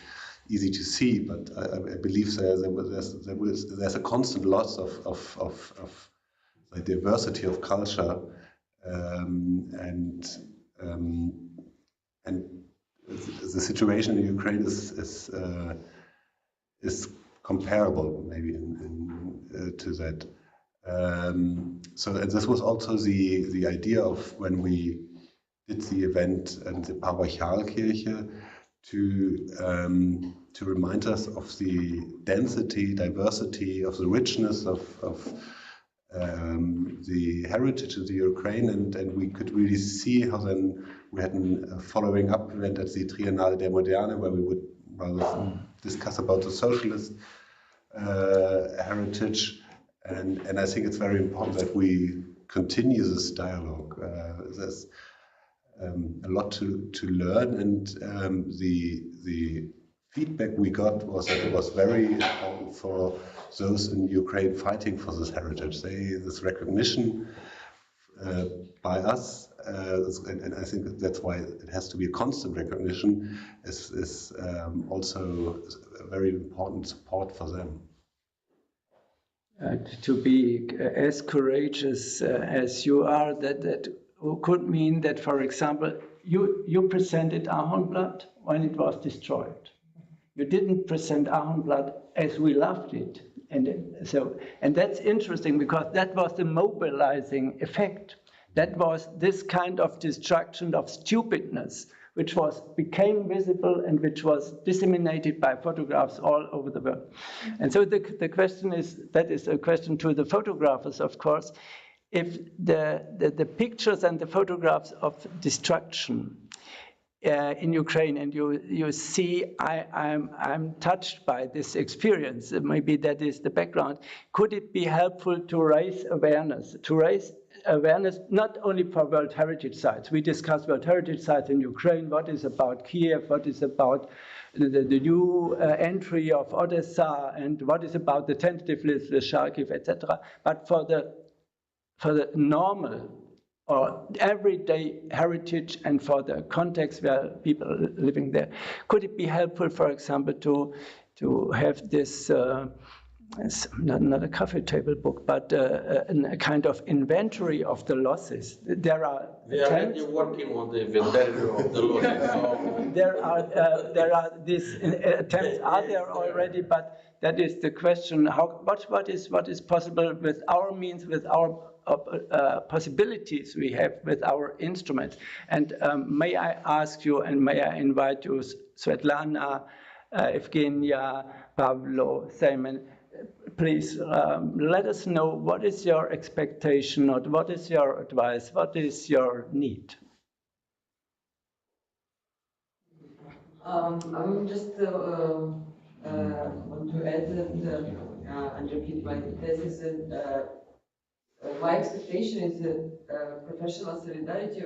easy to see, but I believe there's a constant loss of the diversity of culture, and the situation in Ukraine is comparable, maybe to that. So this was also the idea of when we did the event in the Parochialkirche to remind us of the density, diversity, of the richness of the heritage of the Ukraine, and we could really see how then we had a following up event at the Triennale der Moderne, where we would rather discuss about the socialist heritage, and I think it's very important that we continue this dialogue. There's a lot to learn, and the feedback we got was that it was very important for those in Ukraine fighting for this heritage. This recognition by us, and I think that's why it has to be a constant recognition, is also a very important support for them.
To be as courageous as you are, that could mean that, for example, you presented Ahornblatt when it was destroyed. You didn't present Ahornblatt as we loved it. And that's interesting, because that was the mobilizing effect. That was this kind of destruction of stupidness, which became visible and which was disseminated by photographs all over the world. And so the question is, that is a question to the photographers, of course, if the pictures and the photographs of destruction in Ukraine, and you see, I'm touched by this experience, maybe that is the background, could it be helpful to raise awareness not only for World Heritage Sites? We discussed World Heritage Sites in Ukraine, what is about Kiev, what is about the new entry of Odessa, and what is about the tentative list with Kharkiv, etc. But for the normal or everyday heritage, and for the context where people are living there, could it be helpful, for example, to have this it's not a coffee table book, but a kind of inventory of the losses. There are
We are already working on the inventory of the losses. So.
there are these attempts are there already, but that is the question: what is possible with our means, with our possibilities we have with our instruments? And may I ask you, and may I invite you, Svetlana, Evgenia, Pavlo, Simon, please let us know what is your expectation, or what is your advice, what is your need?
I will just want to add and repeat my thesis. My expectation is that professional solidarity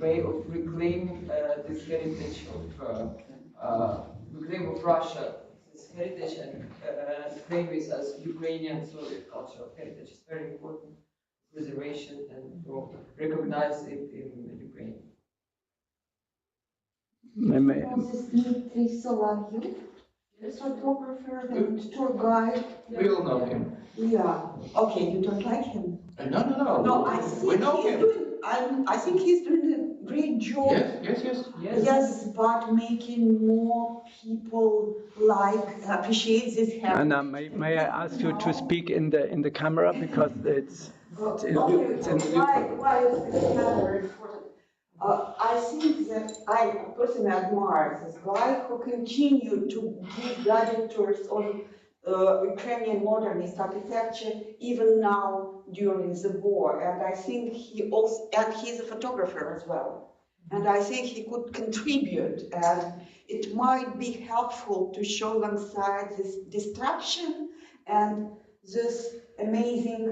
way of reclaim this heritage of reclaim of Russia, this heritage, and claim it as Ukrainian Soviet cultural heritage is very important preservation and to recognize it in Ukraine. Photographer and tour guide.
We all know him.
Yeah. Okay, you don't like him?
No.
No, I think he's doing a great job. Yes, but making more people appreciate this heritage.
Anna, may I ask you to speak in the camera, because it's in the
why is the camera important? I think that I personally admire this guy who continued to give guided tours on Ukrainian modernist architecture even now during the war. And I think he's a photographer as well. And I think he could contribute, and it might be helpful to show alongside this destruction and this amazing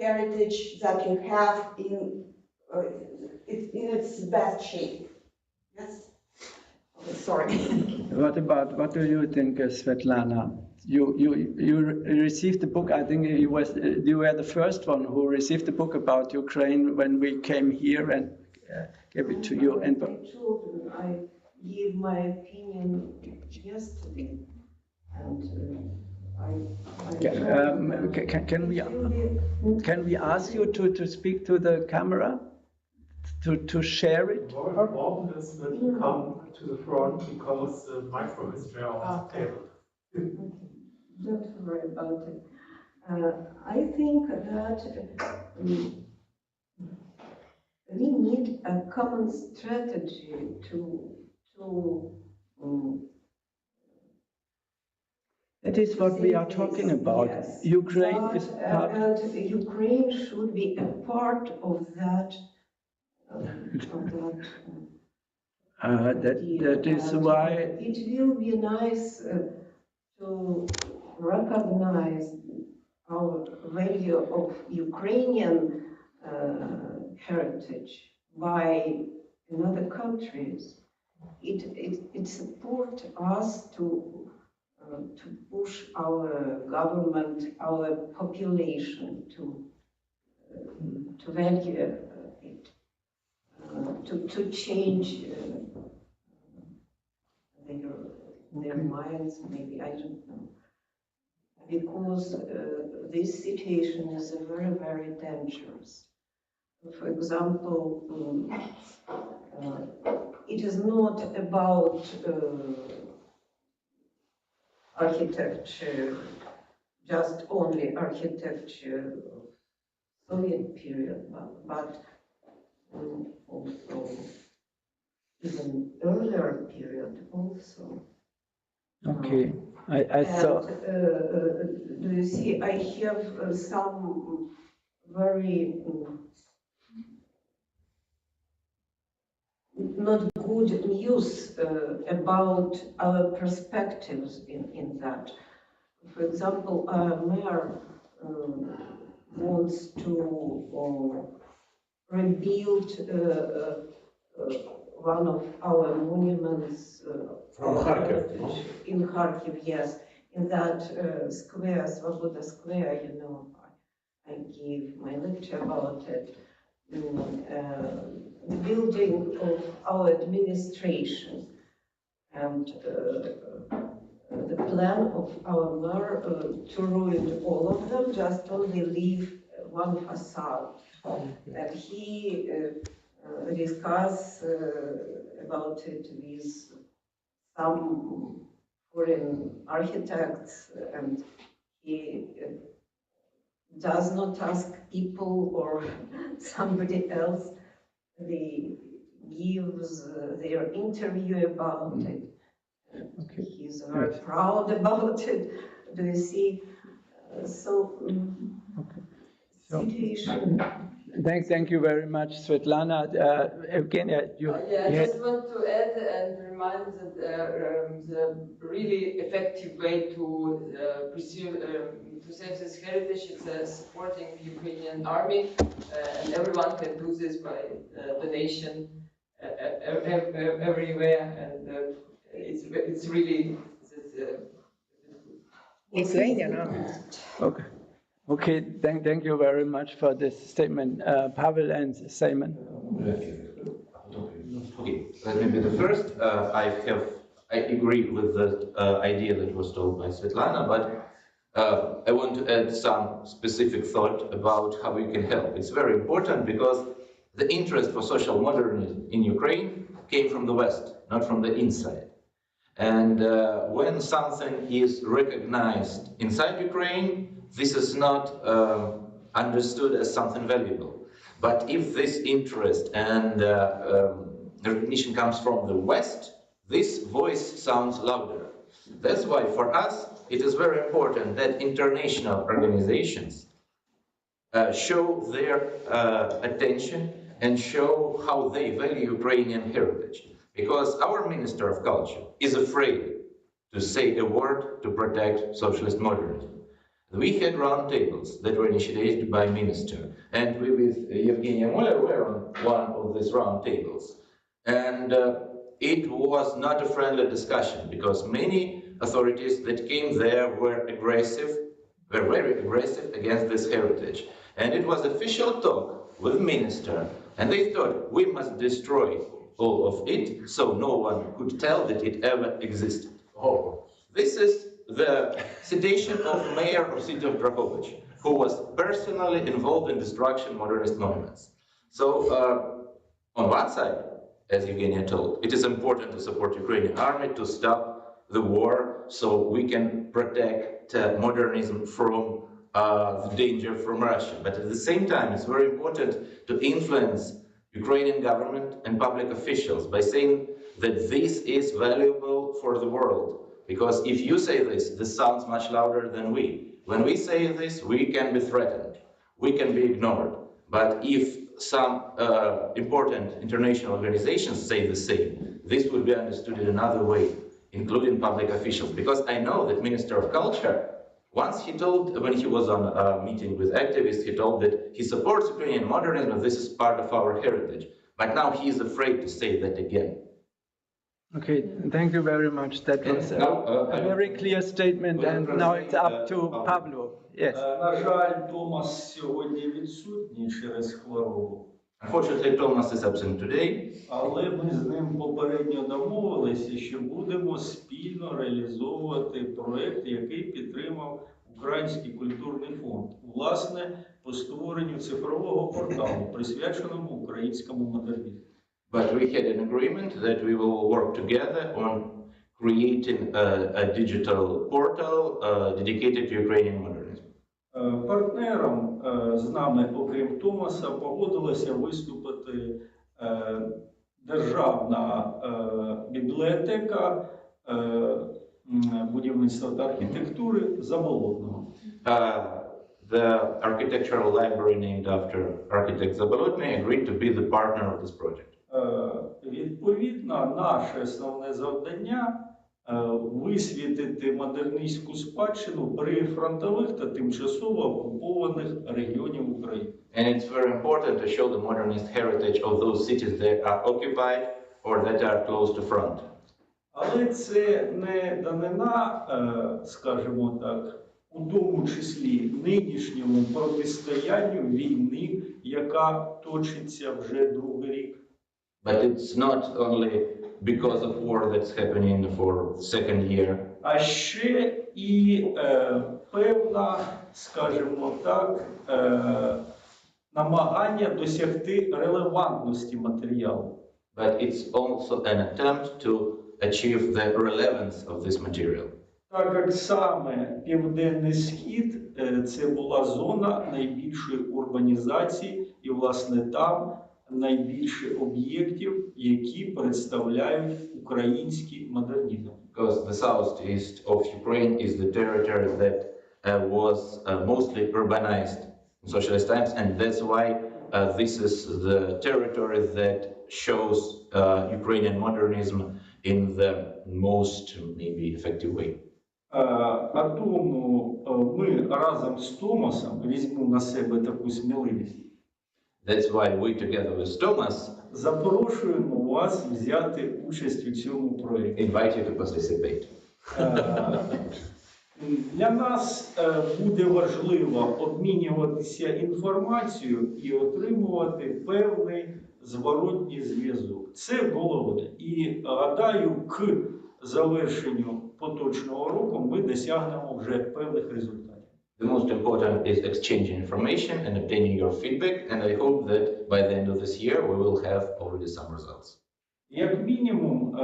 heritage that you have in its best shape. Yes. Sorry.
What do you think, Svetlana? You received the book. I think you were the first one who received the book about Ukraine when we came here and gave it to you. And
I gave my opinion yesterday, and
can we ask you to speak to the camera, to share it?
More important is that you come to the front, because the micro is there on the table.
Don't worry about it. I think that we need a common strategy
that is what we are talking about.
Yes.
Ukraine is part,
and Ukraine should be a part of that.
That is why
it will be nice to recognize our value of Ukrainian heritage by another countries. It supports us to push our government, our population to value it, to change their minds, maybe, I don't know. Because this situation is very, very dangerous. For example, it is not about architecture, just only architecture of Soviet period, but also even earlier period also.
okay. I saw.
Do you see? I have some very not good news about our perspectives in that. For example, our mayor wants to rebuild one of our monuments
from Kharkiv,
in Kharkiv, yes, in that square, Svoboda Square, you know, I gave my lecture about it. The building of our administration, and the plan of our mayor to ruin all of them, just only leave one facade. And he discussed about it with some foreign architects, and he does not ask people or somebody else. They gives their interview about it.
Okay.
He's very proud about it. Do you see? Situation.
Thank you very much, Svetlana. Evgenia,
I just want to add and remind that the really effective way to pursue to save this heritage is supporting the Ukrainian army, and everyone can do this by donation everywhere, and it's really.
Lithuania, no?
Okay. Okay, thank you very much for this statement. Pavel and Simon.
Okay, let me be the first. I agree with the idea that was told by Svetlana, but I want to add some specific thought about how we can help. It's very important because the interest for social modernism in Ukraine came from the West, not from the inside. And when something is recognized inside Ukraine, this is not understood as something valuable. But if this interest and recognition comes from the West, this voice sounds louder. That's why for us, it is very important that international organizations show their attention and show how they value Ukrainian heritage. Because our Minister of Culture is afraid to say a word to protect socialist modernism. We had roundtables that were initiated by Minister, and we with Evgenia Moller were on one of these roundtables. And it was not a friendly discussion, because many authorities that came there were very aggressive against this heritage. And it was official talk with Minister, and they thought we must destroy all of it, so no one could tell that it ever existed. Oh, this is the citation of Mayor of City of Drakovich, who was personally involved in destruction modernist monuments. So, on one side, as Evgenia told, it is important to support Ukrainian army to stop the war, so we can protect modernism from the danger from Russia. But at the same time, it's very important to influence Ukrainian government and public officials by saying that this is valuable for the world. Because if you say this sounds much louder than we. When we say this, we can be threatened, we can be ignored. But if some important international organizations say the same, this would be understood in another way, including public officials. Because I know that Minister of Culture, once he told, when he was on a meeting with activists, he told that he supports Ukrainian modernism, and this is part of our heritage. But now he is afraid to say that again.
Okay, thank you very much. That was a very clear statement, and now it's up to Pablo. Yes.
На жаль, Томас сьогодні відсутній через хворобу.
Unfortunately, Thomas is absent today.
Але ми з ним попередньо домовилися, що будемо спільно реалізовувати проект, який підтримав Український культурний фонд. Власне, по створенню цифрового порталу, присвяченому українському модернізму.
But we had an agreement that we will work together on creating a digital portal dedicated to Ukrainian modernism.
Партнером з нами, окрім Томаса, погодилася виступити Державна бібліотека будівництва та архітектури Заболотного.
The architectural library named after architect Zabolotny agreed to be the partner of this project.
Відповідно, наше основне завдання висвітити модерністську спадщину прифронтових та тимчасово окупованих регіонів України.
And it's very important to show the modernist heritage of those cities that are occupied or that are close to front.
Але це не данина, скажімо так, у тому числі нинішньому протистоянню війни, яка точиться вже другий рік.
But it's not only because of war that's happening for second year.
А ще і певна, скажімо так, намагання досягти релевантності матеріалу.
But it's also an attempt to achieve the relevance of this material.
Так як саме Південний Схід це була зона найбільшої урбанізації, і, власне, там найбільше об'єктів, які представляють український модернізм.
Because the southeast of Ukraine is the territory that was mostly urbanized in socialist times, and that's why this is the territory that shows Ukrainian modernism in the most maybe effective way.
А тому ми разом з Томасом, візьму на себе таку сміливість,
That's why we together with Thomas
запрошуємо вас взяти участь у цьому проєкті.
invite you to participate.
Для нас буде важливо обмінюватися інформацією і отримувати певний зворотній зв'язок. Це головне. І, гадаю, к завершенню поточного року ми досягнемо вже певних результатів.
The most important is exchanging information and obtaining your feedback, and I hope that by the end of this year we will have already some results.
Як мінімум,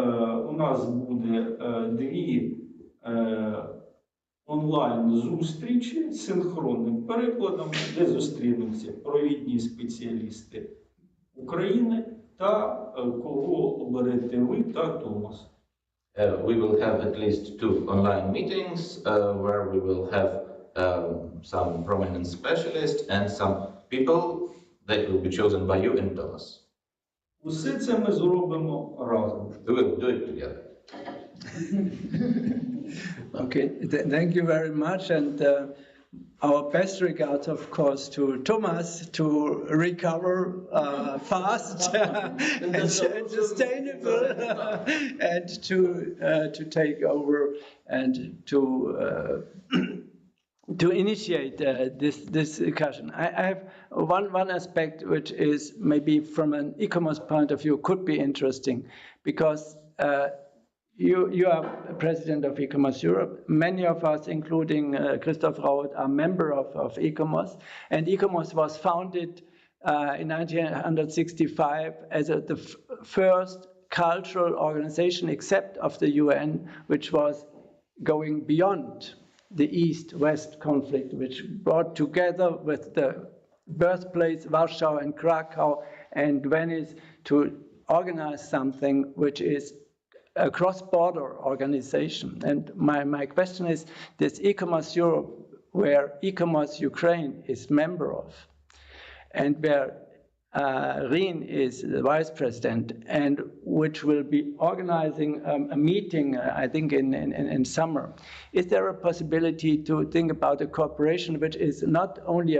у нас буде дві онлайн-зустрічі з синхронним перекладом, де зустрінуться провідні спеціалісти України та кого оберете ви та Томас.
We will have at least 2 online meetings where we will have some prominent specialists and some people that will be chosen by you and Thomas.
Усе це ми зробимо разом.
We will do it together.
Okay, thank you very much, and our best regards, of course, to Thomas to recover fast and sustainable, and to take over and to initiate this discussion. I have one aspect which is maybe from an e-commerce point of view could be interesting, because you are president of e-commerce Europe. Many of us, including Christoph Raut, are member of e-commerce, and e-commerce was founded in 1965 as the first cultural organization, except of the UN, which was going beyond the East-West conflict, which brought together with the birthplace Warsaw and Krakow and Venice to organize something which is a cross-border organization. And my question is, this e-commerce Europe, where e-commerce Ukraine is member of, and where Rien is the vice president, and which will be organizing a meeting, I think in summer. Is there a possibility to think about a cooperation which is not only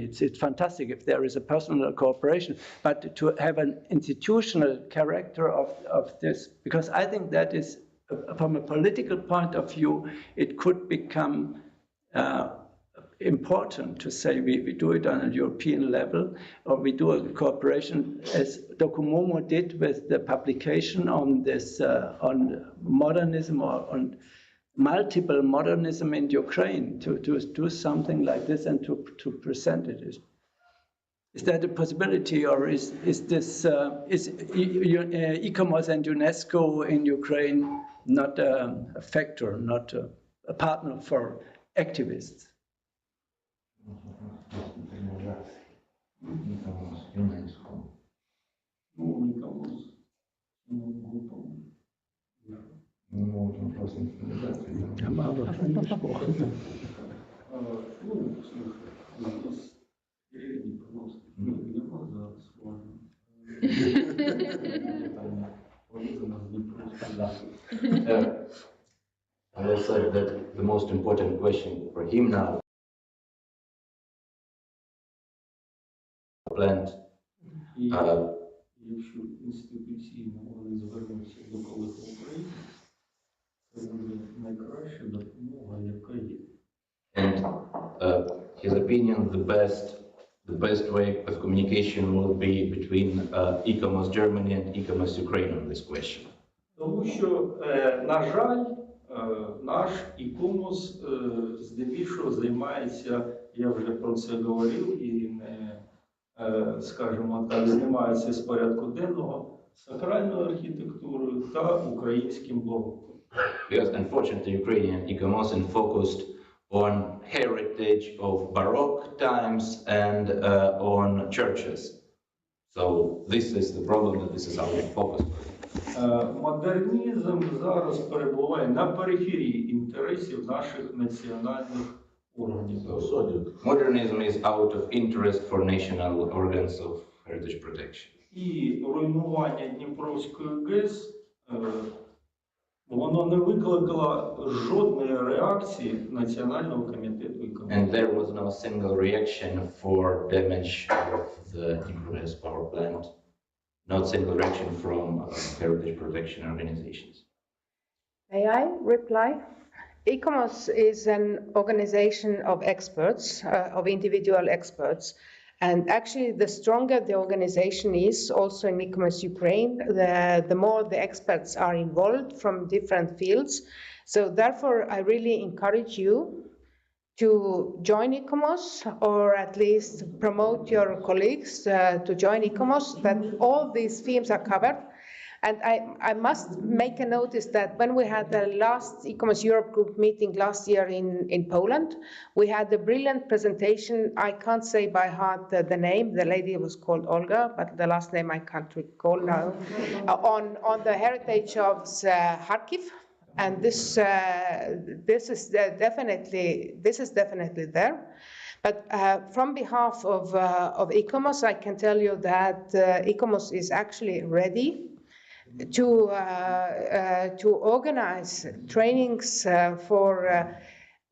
it's fantastic if there is a personal cooperation, but to have an institutional character of this? Because I think that is, from a political point of view, it could become important to say we do it on a European level, or we do a cooperation as Docomomo did with the publication on this on modernism or on multiple modernism in Ukraine, to do something like this and to present it. Is that a possibility, or is this e-commerce and UNESCO in Ukraine not a factor, not a partner for activists? Haben wir aber schon gesprochen.
I said that the most important question for him now planned.
Якщо інституційно вони звернуться до колег України, це буде найкраща допомога, яка є.
And his opinion, the best way of communication will be between e-commerce Germany and e-commerce Ukraine on this question.
Тому що, на жаль, наш ІКОМОС здебільшого займається, я вже про це говорив, і не, скажімо так, знімається з порядку денного сакральною архітектурою та українським бароком.
Because unfortunately Ukrainian ICOMOS is focused on heritage of Baroque times and on churches. So this is the problem, that this is our focus.
Модернізм зараз перебуває на периферії інтересів наших національних органів.
Modernism is out of interest for national organs of heritage protection.
І руйнування Дніпровської ГЕС, воно не викликало жодної реакції Національного комітету ІКОМОС.
And there was no single reaction for damage of the Dnipro power plant. Not single reaction from heritage protection organizations.
May I reply? ICOMOS is an organization of experts, of individual experts. And actually, the stronger the organization is, also in ICOMOS Ukraine, the more the experts are involved from different fields. So therefore, I really encourage you to join ICOMOS, or at least promote your colleagues to join ICOMOS, that all these themes are covered. And I must make a notice that when we had the last ICOMOS Europe group meeting last year in Poland, we had a brilliant presentation. I can't say by heart the name. The lady was called Olga, but the last name I can't recall now. On the heritage of Kharkiv. And this is definitely there. But from behalf of ICOMOS, I can tell you that ICOMOS is actually ready to organize trainings for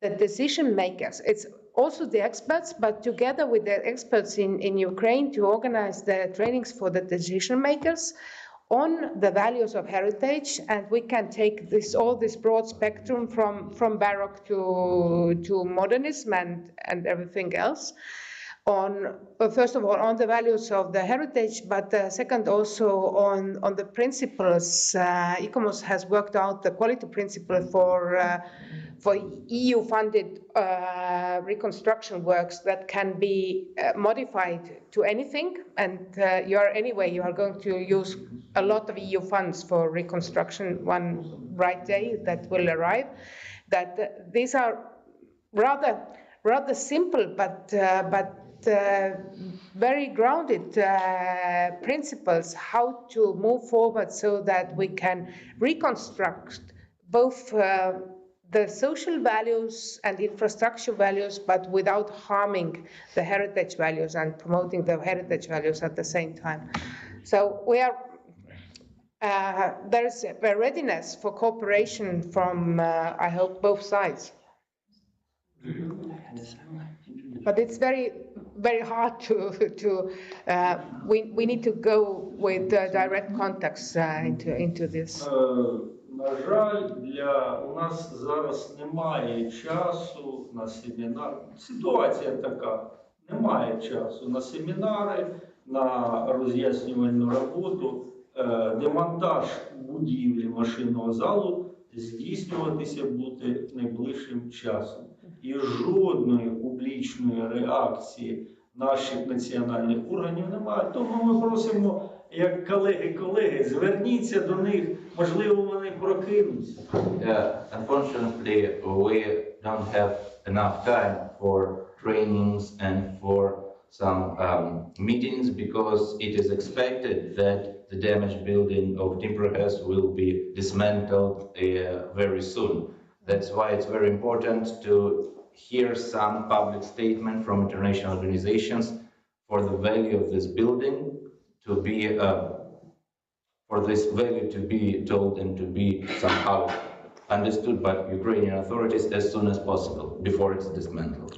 the decision makers. It's also the experts, but together with the experts in Ukraine, to organize the trainings for the decision makers on the values of heritage, and we can take all this broad spectrum from Baroque to modernism and everything else. First of all, on the values of the heritage, but second also on the principles. ICOMOS has worked out the quality principle for EU-funded reconstruction works that can be modified to anything. And you are going to use a lot of EU funds for reconstruction one bright day that will arrive. That these are rather simple, but very grounded principles how to move forward so that we can reconstruct both the social values and infrastructure values, but without harming the heritage values and promoting the heritage values at the same time. So we are there is a readiness for cooperation from, I hope, both sides. But it's very hard we need to go with direct contacts into this.
На жаль, у нас зараз немає часу на семінар. Ситуація така. Немає часу на семінари, на роз'яснювальну роботу, демонтаж будівлі машинного залу здійснюватися буде найближчим часом. І жодної публічної реакції наших національних органів немає. Тому ми просимо, як колеги, зверніться до них, можливо, вони прокинуться.
Unfortunately, we don't have enough time for trainings and for some meetings, because it is expected that the damaged building of Dnipro will be dismantled very soon. That's why it's very important to hear some public statement from international organizations for the value of this building, to be for this value to be told and to be somehow understood by Ukrainian authorities as soon as possible before it's dismantled.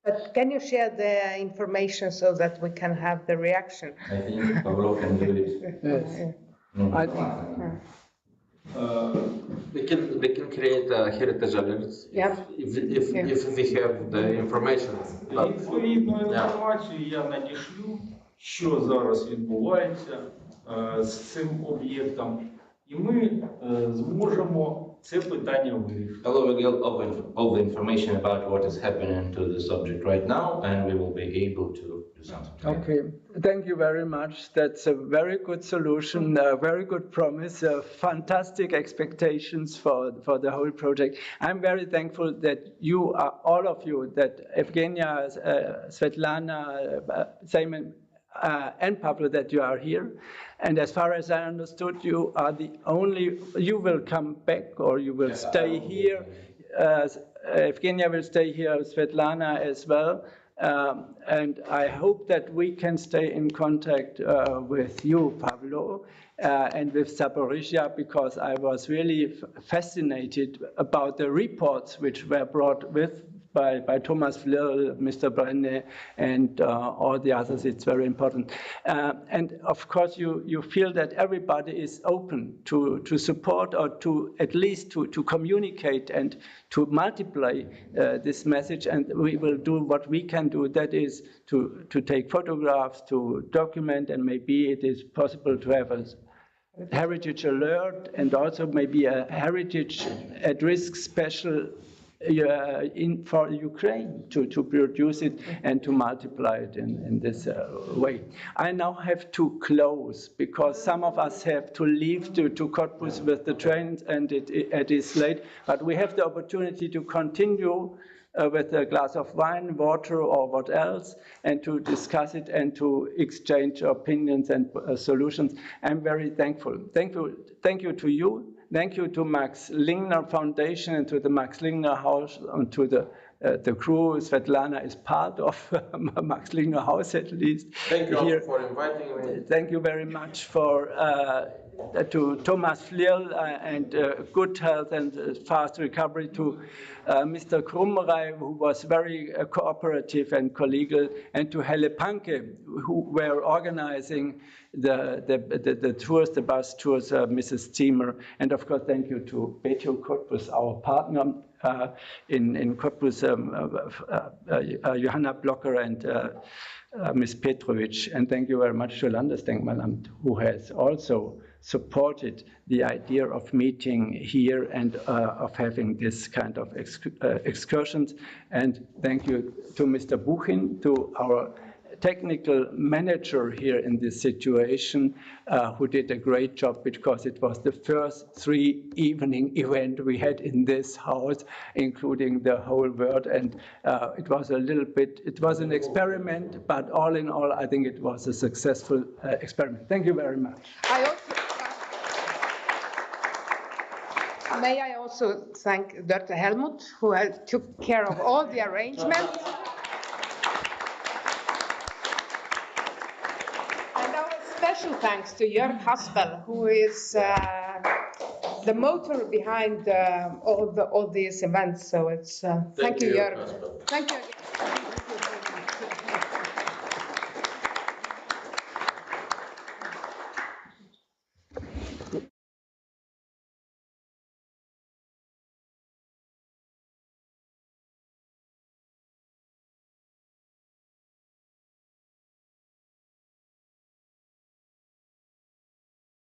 But can you share the information so that we can have the reaction?
I think Pavlo can do it.
Yes.
We can create a heritage alert if we have the information.
Відповідну інформацію я надішлю, що зараз відбувається з цим об'єктом. і ми зможемо це питання вирішити.
I will give all the information about what is happening to the subject right now, and we will be able to do something.
Okay, thank you very much. That's a very good solution, a very good promise, fantastic expectations for the whole project. I'm very thankful that you are, all of you, that Evgenia, Svetlana, Simon, and Pablo, that you are here. And as far as I understood, you are the only, you will come back or you will stay here. Evgenia will stay here, Svetlana as well. And I hope that we can stay in contact with you, Pablo, and with Zaporizhia, because I was really fascinated about the reports which were brought with by Thomas Flirl, Mr. Brenne, and all the others. It's very important. And of course, you feel that everybody is open to support or to at least to communicate and to multiply this message. And we will do what we can do. That is to take photographs, to document, and maybe it is possible to have a heritage alert and also maybe a heritage at risk special for Ukraine to produce it and to multiply it in this way. I now have to close because some of us have to leave to Cottbus with the trains and it is late, but we have the opportunity to continue with a glass of wine, water, or what else, and to discuss it and to exchange opinions and solutions. I'm very thankful. Thank you to you. Thank you to Max Lingner Foundation and to the Max Lingner House and to the crew. Svetlana is part of Max Lingner House at least.
Thank you
here.
for inviting me.
Thank you very much for to Thomas Flirl and good health and fast recovery, to Mr. Krumrei, who was very cooperative and collegial, and to Helle Panke, who were organizing the tours, the bus tours, Mrs. Ziemer, and of course thank you to BACU Cottbus, our partner in Cottbus, Johanna Blocker and Ms. Petrovic, and thank you very much to Landesdenkmalamt, who has also supported the idea of meeting here and of having this kind of excursions. And thank you to Mr. Buchin, to our technical manager here in this situation, who did a great job because it was the first 3 evening event we had in this house, including the whole world. And it was a little bit, it was an experiment, but all in all, I think it was a successful experiment. Thank you very much.
May I also thank Dr. Helmut, who took care of all the arrangements. And our special thanks to Jörg Haspel, who is the motor behind all these events. So it's thank you, Jörg. Thank you again.